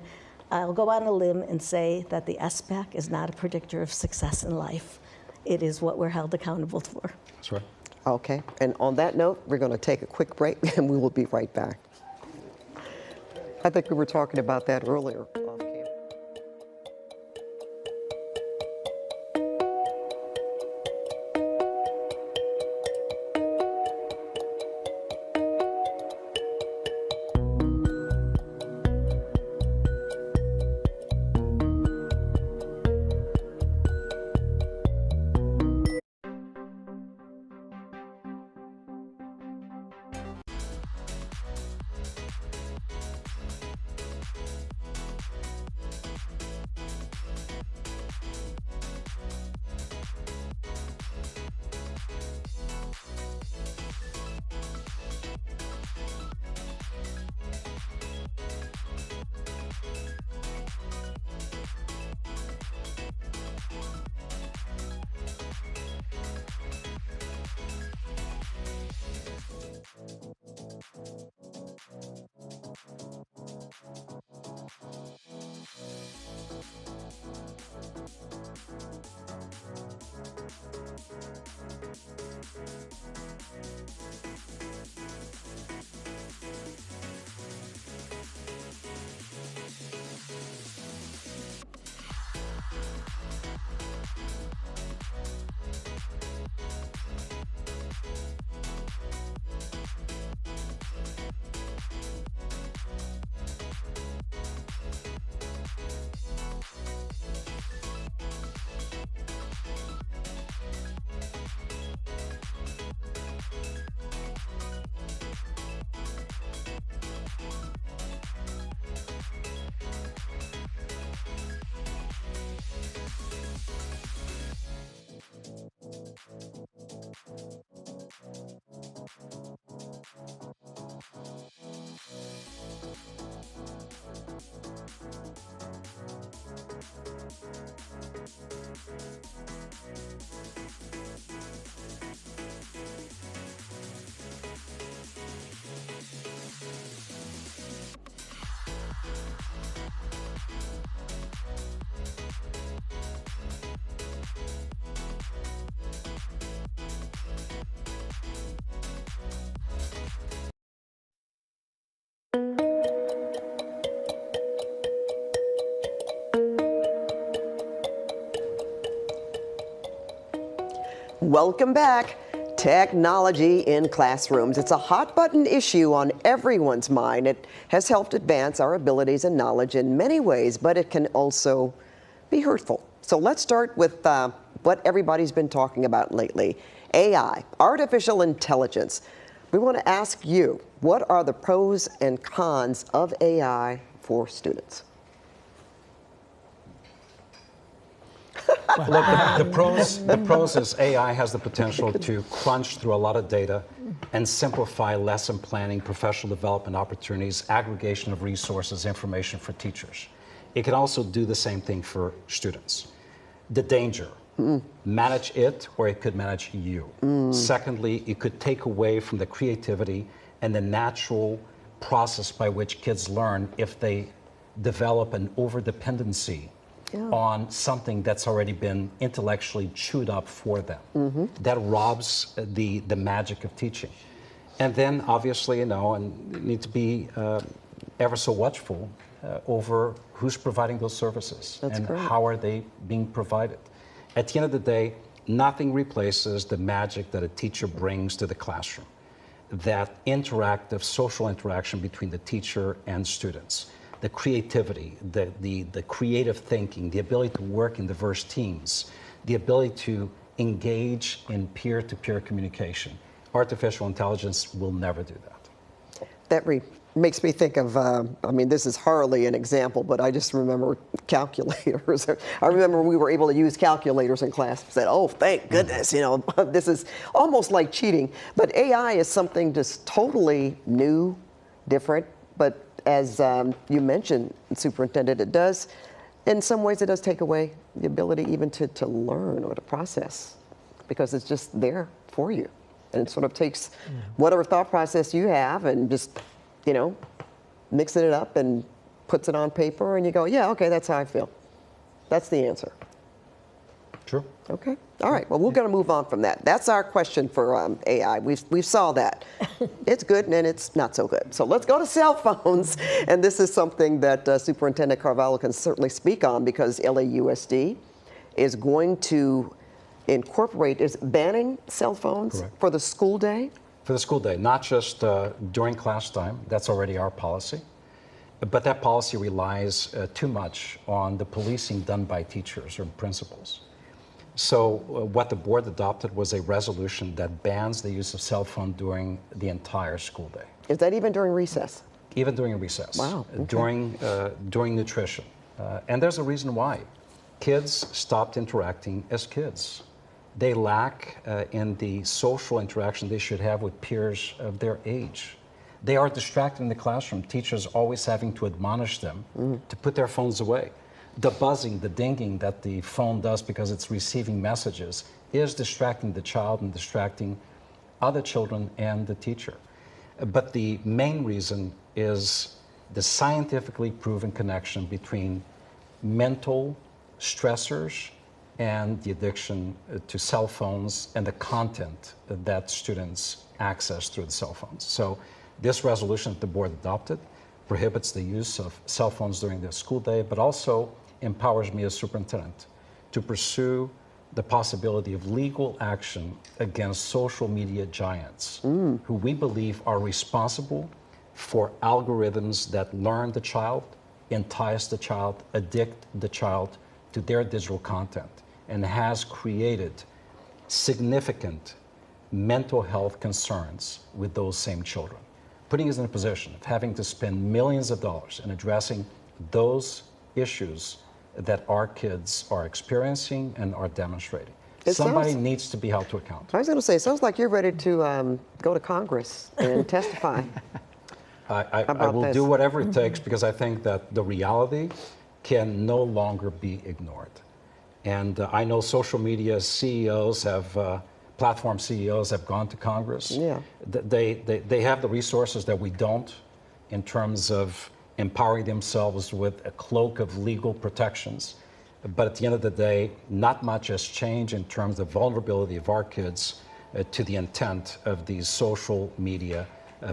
I'll go on a limb and say that the SBAC is not a predictor of success in life. It is what we're held accountable for. That's right. Okay. And on that note, we're going to take a quick break, and we will be right back. I think we were talking about that earlier. Welcome back. Technology in classrooms. It's a hot button issue on everyone's mind. It has helped advance our abilities and knowledge in many ways, but it can also be hurtful. So let's start with what everybody's been talking about lately. AI, artificial intelligence. We want to ask you, what are the pros and cons of AI for students? Look, the pros is AI has the potential to crunch through a lot of data and simplify lesson planning, professional development opportunities, aggregation of resources, information for teachers. It can also do the same thing for students. The danger, manage it or it could manage you. Secondly, it could take away from the creativity and the natural process by which kids learn if they develop an over-dependency on something that's already been intellectually chewed up for them. That robs the magic of teaching. And then obviously, and you need to be ever so watchful over who's providing those services and how are they being provided. At the end of the day, nothing replaces the magic that a teacher brings to the classroom. That interactive social interaction between the teacher and students. The creativity, the creative thinking, the ability to work in diverse teams, the ability to engage in peer-to-peer communication. Artificial intelligence will never do that. That makes me think of, this is hardly an example, but I just remember calculators. I remember we were able to use calculators in class. I said, oh, thank goodness, this is almost like cheating. But AI is something just totally new, different, but as you mentioned, Superintendent, it does, in some ways, it does take away the ability even to learn or to process, because it's just there for you. And it sort of takes whatever thought process you have and just, mixing it up and puts it on paper, and you go, yeah, okay, that's how I feel. That's the answer. True. Okay. All right. Well, we're going to move on from that. That's our question for AI. We've saw that. It's good and it's not so good. So let's go to cell phones. And this is something that Superintendent Carvalho can certainly speak on, because LAUSD is going to incorporate, is banning cell phones for the school day? For the school day, not just during class time. That's already our policy. But that policy relies too much on the policing done by teachers or principals. So what the board adopted was a resolution that bans the use of cell phone during the entire school day. Is that even during recess? Even during recess. Wow. Okay. During nutrition. And there's a reason why. Kids stopped interacting as kids. They lack in the social interaction they should have with peers of their age. They are distracted in the classroom, teachers always having to admonish them to put their phones away. The buzzing, the dinging that the phone does because it's receiving messages is distracting the child and distracting other children and the teacher. But the main reason is the scientifically proven connection between mental stressors and the addiction to cell phones and the content that students access through the cell phones. So this resolution that the board adopted prohibits the use of cell phones during the school day, but also empowers me as superintendent to pursue the possibility of legal action against social media giants who we believe are responsible for algorithms that learn the child, entice the child, addict the child to their digital content, and has created significant mental health concerns with those same children, putting us in a position of having to spend millions of dollars in addressing those issues that our kids are experiencing and are demonstrating. Somebody needs to be held to account. I was going to say, it sounds like you're ready to go to Congress and testify. I will do whatever it takes, because I think that the reality can no longer be ignored. And I know social media CEOs have, platform CEOs have gone to Congress. Yeah. They have the resources that we don't, in terms of empowering themselves with a cloak of legal protections. But at the end of the day, not much has changed in terms of vulnerability of our kids to the intent of these social media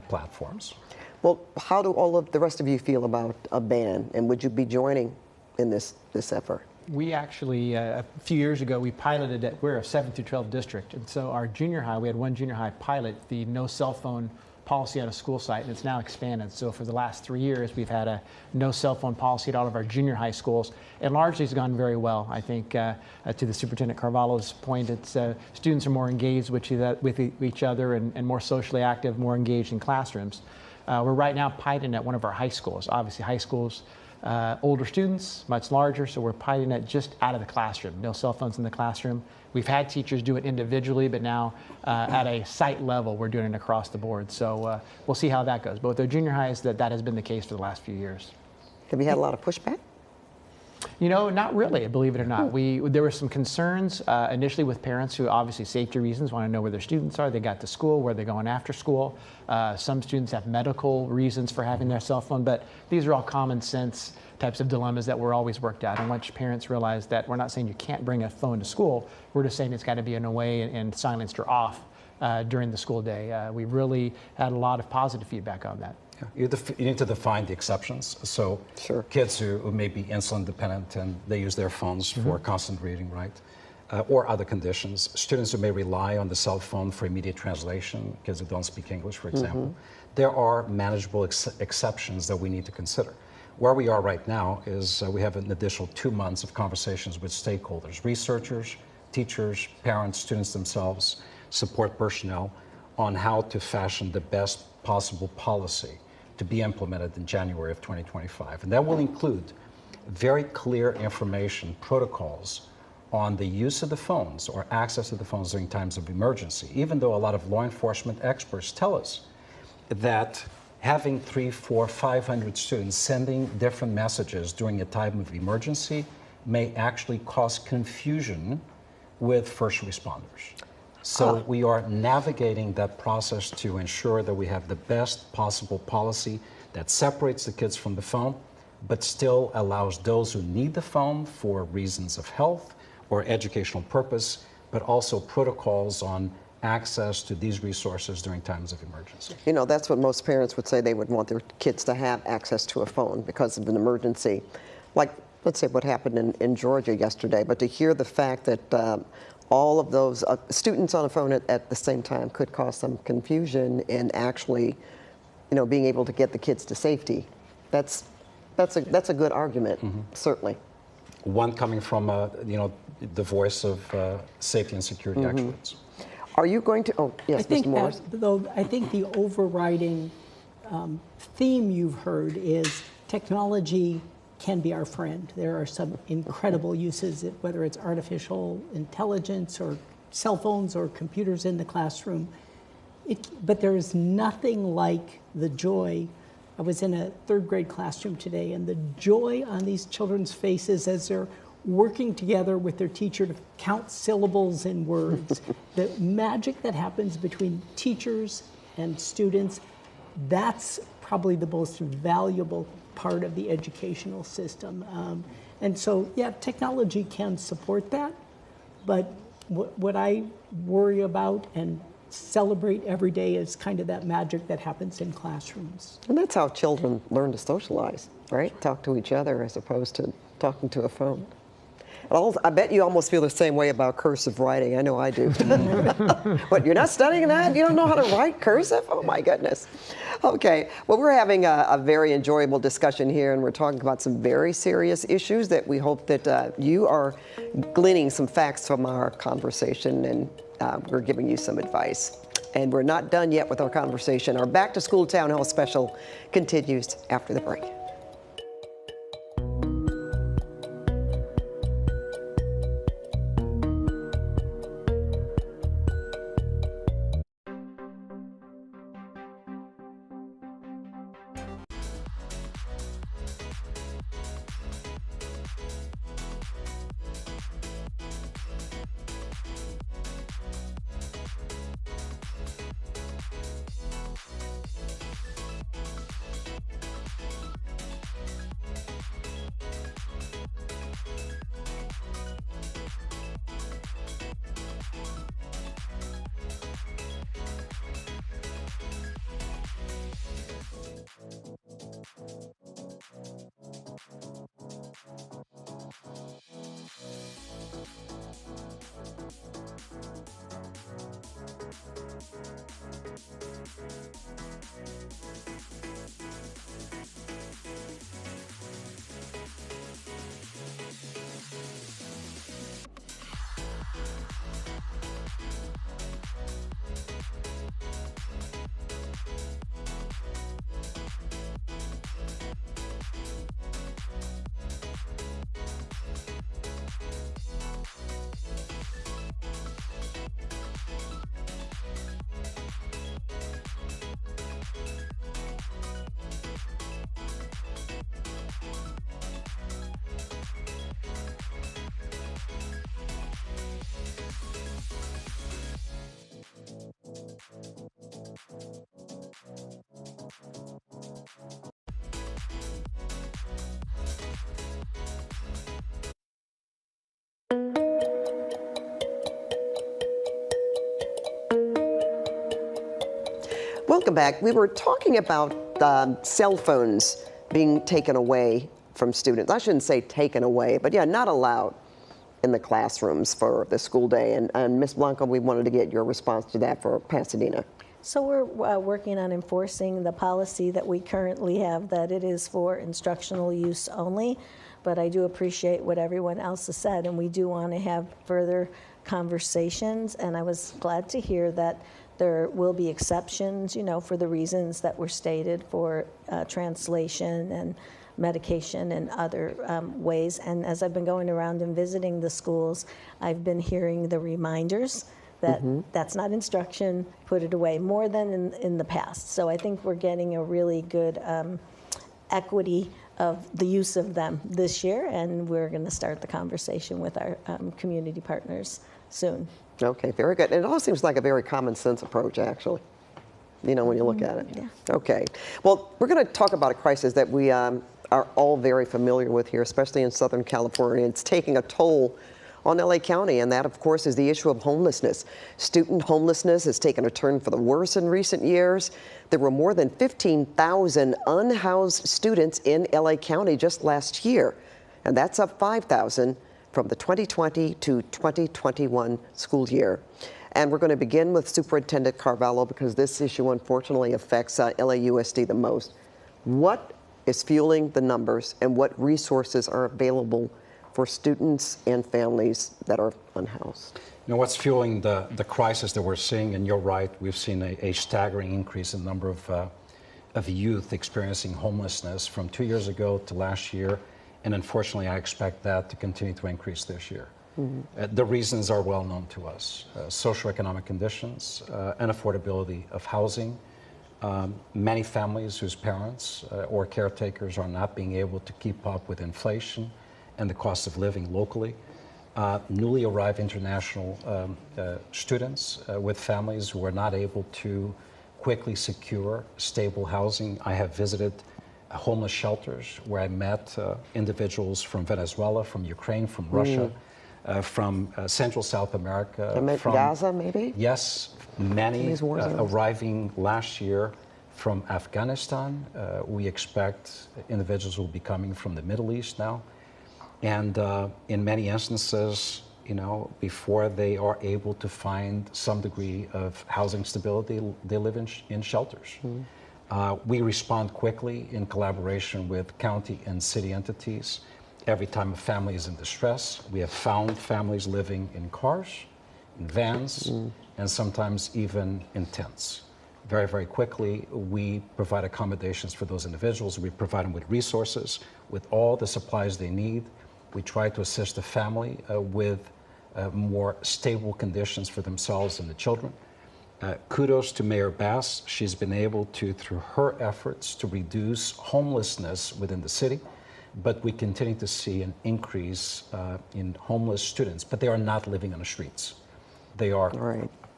platforms. Well, how do all of the rest of you feel about a ban, and would you be joining in this effort? We actually, a few years ago, we piloted it. We're a 7 through 12 district. And so our junior high, we had one junior high pilot, the no cell phone policy at a school site, and it's now expanded. So for the last 3 years, we've had a no cell phone policy at all of our junior high schools, and largely it's gone very well. I think to the Superintendent Carvalho's point, it's students are more engaged with each other and more socially active, more engaged in classrooms. We're right now piloting at one of our high schools. Obviously, high schools, older students, much larger, so we're piloting it just out of the classroom. No cell phones in the classroom. We've had teachers do it individually, but now at a site level, we're doing it across the board. So we'll see how that goes. But with our junior highs, that has been the case for the last few years. Have you had a lot of pushback? You know, not really, believe it or not. There were some concerns initially with parents who, obviously, safety reasons, want to know where their students are. They got to school, where they're going after school. Some students have medical reasons for having their cell phone, but these are all common sense types of dilemmas that were always worked out. And once parents realize that we're not saying you can't bring a phone to school, we're just saying it's got to be in a way and silenced or off during the school day. We really had a lot of positive feedback on that. Yeah. You need to define the exceptions. So Sure. kids who may be insulin dependent and they use their phones for constant reading, right? Or other conditions. Students who may rely on the cell phone for immediate translation, kids who don't speak English, for example. There are manageable exceptions that we need to consider. Where we are right now is we have an additional 2 months of conversations with stakeholders, researchers, teachers, parents, students themselves, support personnel, on how to fashion the best possible policy to be implemented in January of 2025. And that will include very clear information, protocols on the use of the phones or access to the phones during times of emergency, even though a lot of law enforcement experts tell us that having 300, 400, 500 students sending different messages during a time of emergency may actually cause confusion with first responders. So we are navigating that process to ensure that we have the best possible policy that separates the kids from the phone, but still allows those who need the phone for reasons of health or educational purpose, but also protocols on access to these resources during times of emergency. You know, that's what most parents would say. They would want their kids to have access to a phone because of an emergency. Like, let's say what happened in Georgia yesterday, but to hear the fact that all of those students on a phone at the same time could cause some confusion in actually, you know, being able to get the kids to safety. That's a good argument, certainly. One coming from, you know, the voice of safety and security experts. Are you going to? Oh, yes, I think Mr. Morris. though I think the overriding theme you've heard is technology can be our friend. There are some incredible uses, whether it's artificial intelligence or cell phones or computers in the classroom. But there is nothing like the joy. I was in a third grade classroom today, and the joy on these children's faces as they're working together with their teacher to count syllables in words, the magic that happens between teachers and students, that's probably the most valuable part of the educational system. And so, yeah, technology can support that, but what I worry about and celebrate every day is kind of that magic that happens in classrooms. And that's how children learn to socialize, right? Talk to each other as opposed to talking to a phone. I bet you almost feel the same way about cursive writing. I know I do. What, you're not studying that? You don't know how to write cursive? Oh my goodness. Okay, well, we're having a very enjoyable discussion here, and we're talking about some very serious issues that we hope that you are gleaning some facts from our conversation, and we're giving you some advice. And we're not done yet with our conversation. Our Back to School Town Hall special continues after the break. Welcome back. We were talking about cell phones being taken away from students. I shouldn't say taken away, but yeah, not allowed in the classrooms for the school day. And Ms. Blanco, we wanted to get your response to that for Pasadena. So we're working on enforcing the policy that we currently have, that it is for instructional use only. But I do appreciate what everyone else has said, and we do want to have further conversations. And I was glad to hear that there will be exceptions, you know, for the reasons that were stated for translation and medication and other ways. And as I've been going around and visiting the schools, I've been hearing the reminders that that's not instruction, put it away, more than in the past. So I think we're getting a really good equity of the use of them this year, and we're going to start the conversation with our community partners soon. Okay, very good. And it all seems like a very common sense approach, actually, you know, when you look at it. Yeah. Okay. Well, we're going to talk about a crisis that we are all very familiar with here, especially in Southern California. It's taking a toll on LA County, and that, of course, is the issue of homelessness. Student homelessness has taken a turn for the worse in recent years. There were more than 15,000 unhoused students in LA County just last year, and that's up 5,000 from the 2020 to 2021 school year. And we're going to begin with Superintendent Carvalho because this issue unfortunately affects LAUSD the most. What is fueling the numbers, and what resources are available for students and families that are unhoused? You know, what's fueling the crisis that we're seeing, and you're right, we've seen a staggering increase in the number of youth experiencing homelessness from 2 years ago to last year. And unfortunately, I expect that to continue to increase this year. The reasons are well known to us. Socioeconomic conditions, unaffordability of housing, many families whose parents or caretakers are not being able to keep up with inflation and the cost of living locally. Newly arrived international students with families who are not able to quickly secure stable housing. I have visited homeless shelters where I met individuals from Venezuela, from Ukraine, from Russia, from Central South America. From Gaza, maybe? Yes, many arriving last year from Afghanistan. We expect individuals will be coming from the Middle East now. And in many instances, you know, before they are able to find some degree of housing stability, they live in shelters. We respond quickly in collaboration with county and city entities. Every time a family is in distress, we have found families living in cars, in vans, and sometimes even in tents. Very, very quickly, we provide accommodations for those individuals. We provide them with resources, with all the supplies they need. We try to assist the family with more stable conditions for themselves and the children. Kudos to Mayor Bass. She's been able to, through her efforts, to reduce homelessness within the city, but we continue to see an increase in homeless students, but they are not living on the streets. They are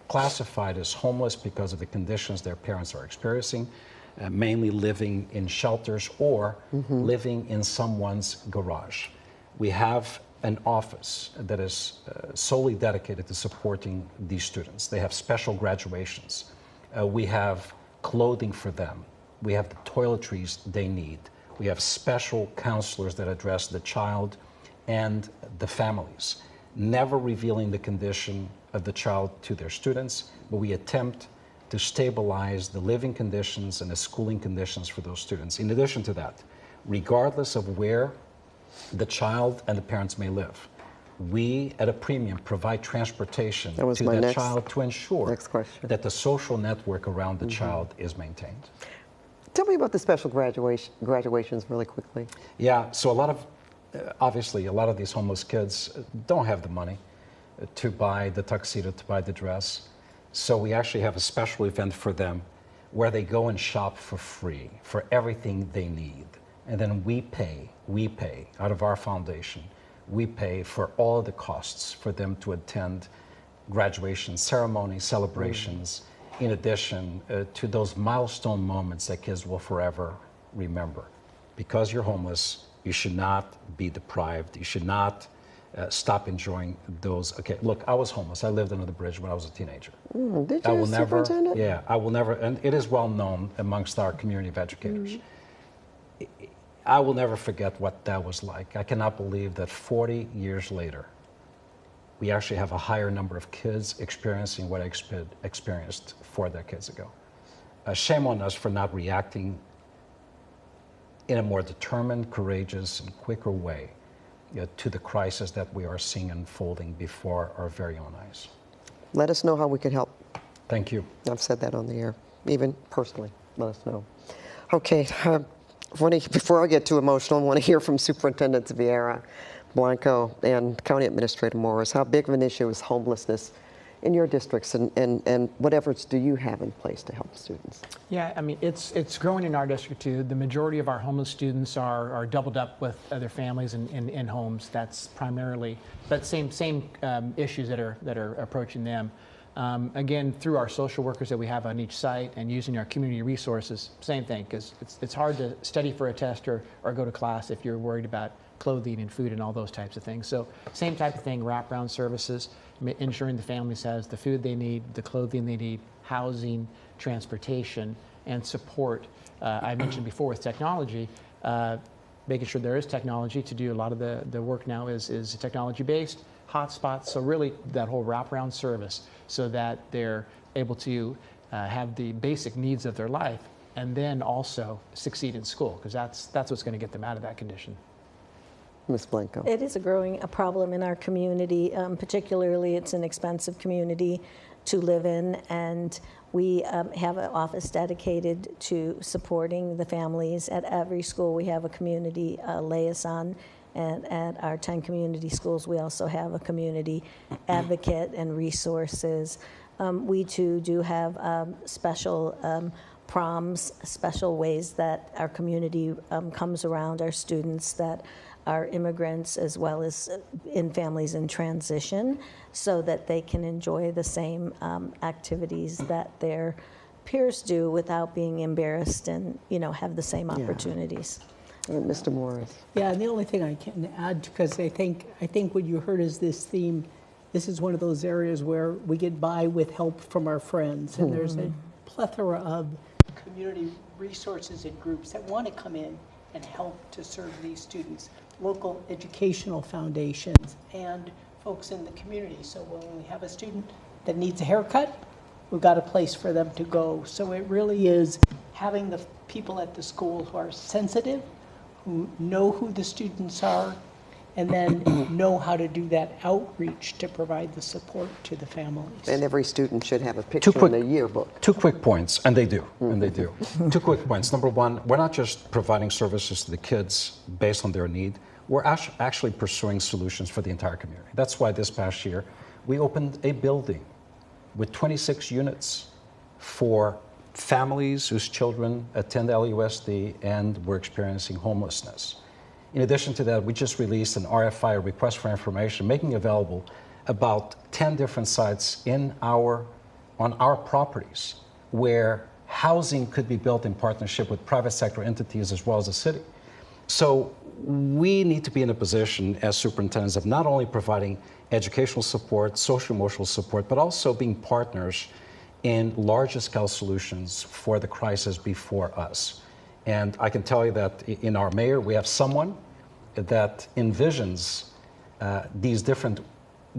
classified as homeless because of the conditions their parents are experiencing, mainly living in shelters or living in someone's garage. We have an office that is solely dedicated to supporting these students. They have special graduations. We have clothing for them. We have the toiletries they need. We have special counselors that address the child and the families, never revealing the condition of the child to their students, but we attempt to stabilize the living conditions and the schooling conditions for those students. In addition to that, regardless of where the child and the parents may live, we at a premium provide transportation to the child to ensure that the social network around the child is maintained. Tell me about the special graduations really quickly. Yeah, so obviously a lot of these homeless kids don't have the money to buy the tuxedo, to buy the dress. So we actually have a special event for them where they go and shop for free for everything they need. And then we pay out of our foundation, we pay for all the costs for them to attend graduation ceremonies, celebrations, in addition to those milestone moments that kids will forever remember. Because you're homeless, you should not be deprived. You should not stop enjoying those. Okay, look, I was homeless. I lived under the bridge when I was a teenager. Did I you, will never, Superintendent? yeah, I will never, and it is well known amongst our community of educators. I will never forget what that was like. I cannot believe that 40 years later, we actually have a higher number of kids experiencing what I experienced 4 decades ago. Shame on us for not reacting in a more determined, courageous, and quicker way to the crisis that we are seeing unfolding before our very own eyes. Let us know how we can help. Thank you. I've said that on the air, even personally. Let us know. Okay, before I get too emotional, I want to hear from Superintendents Vieira, Blanco, and County Administrator Morris. How big of an issue is homelessness in your districts, and what efforts do you have in place to help students? Yeah, I mean, it's growing in our district too. The majority of our homeless students are doubled up with other families in homes. That's primarily, but same issues that are approaching them. Again, through our social workers that we have on each site and using our community resources, same thing, because it's hard to study for a test or go to class if you're worried about clothing and food and all those types of things. So same type of thing, wraparound services, ensuring the families has the food they need, the clothing they need, housing, transportation, and support. I mentioned before with technology, making sure there is technology to do a lot of the work now is technology-based, hotspots, so really that whole wraparound service so that they're able to have the basic needs of their life and then also succeed in school, because that's what's going to get them out of that condition. Ms. Blanco. It is a growing problem in our community. Particularly, it's an expensive community to live in, and we have an office dedicated to supporting the families. At every school, we have a community liaison, and at our 10 community schools, we also have a community advocate and resources. We too do have special proms, special ways that our community comes around our students that are immigrants as well as in families in transition, so that they can enjoy the same activities that their peers do without being embarrassed and have the same opportunities. Mr. Morris. Yeah, and the only thing I can add, because I think what you heard is this theme. This is one of those areas where we get by with help from our friends, and there's a plethora of community resources and groups that want to come in and help to serve these students. Local educational foundations and folks in the community. So when we have a student that needs a haircut, we've got a place for them to go. So it really is having the people at the school who are sensitive, who know who the students are, and then know how to do that outreach to provide the support to the families. And every student should have a picture in the yearbook. 2 quick points, and they do, and they do. 2 quick points. Number one, we're not just providing services to the kids based on their need. We're actually pursuing solutions for the entire community. That's why this past year, we opened a building with 26 units for families whose children attend LAUSD and were experiencing homelessness. In addition to that, we just released an RFI, a request for information, making available about 10 different sites on our properties where housing could be built in partnership with private sector entities as well as the city. So we need to be in a position as superintendents of not only providing educational support, social emotional support, but also being partners in larger scale solutions for the crisis before us. And I can tell you that in our mayor, we have someone that envisions these different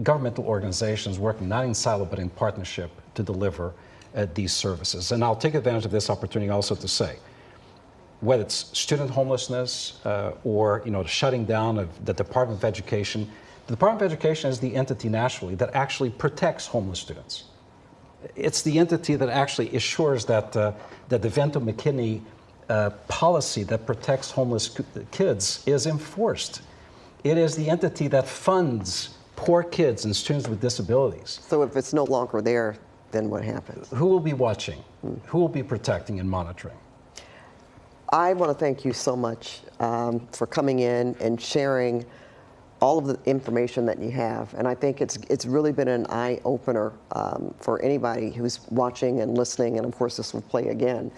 governmental organizations working not in silo but in partnership to deliver these services. And I'll take advantage of this opportunity also to say, whether it's student homelessness or the shutting down of the Department of Education, the Department of Education is the entity nationally that actually protects homeless students. It's the entity that actually assures that the Vento-McKinney policy that protects homeless kids is enforced. It is the entity that funds poor kids and students with disabilities. So if it's no longer there, then what happens? Who will be watching? Who will be protecting and monitoring? I want to thank you so much for coming in and sharing all of the information that you have. And I think it's really been an eye-opener for anybody who's watching and listening, and of course this will play again,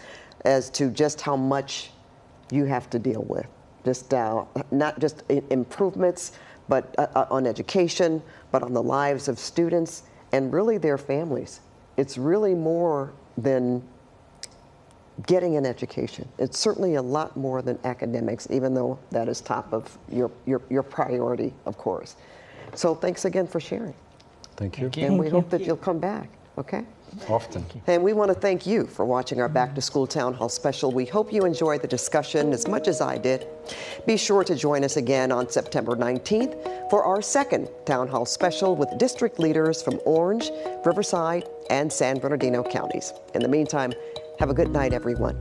as to just how much you have to deal with. Just not just improvements, but on education, but on the lives of students and really their families. It's really more than getting an education. It's certainly a lot more than academics, even though that is top of your priority, of course. So thanks again for sharing. Thank you. And we hope that you'll come back, okay? Often. And we want to thank you for watching our Back to School Town Hall special. We hope you enjoyed the discussion as much as I did. Be sure to join us again on September 19th for our second Town Hall special with district leaders from Orange, Riverside, and San Bernardino counties. In the meantime, have a good night, everyone.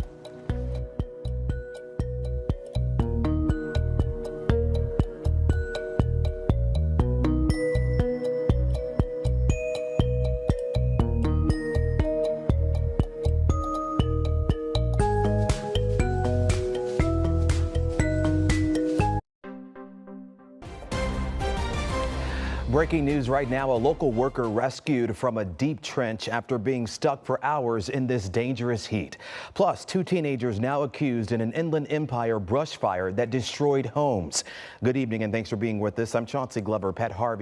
Breaking news right now, a local worker rescued from a deep trench after being stuck for hours in this dangerous heat. Plus, 2 teenagers now accused in an Inland Empire brush fire that destroyed homes. Good evening and thanks for being with us. I'm Chauncey Glover. Pat Harvey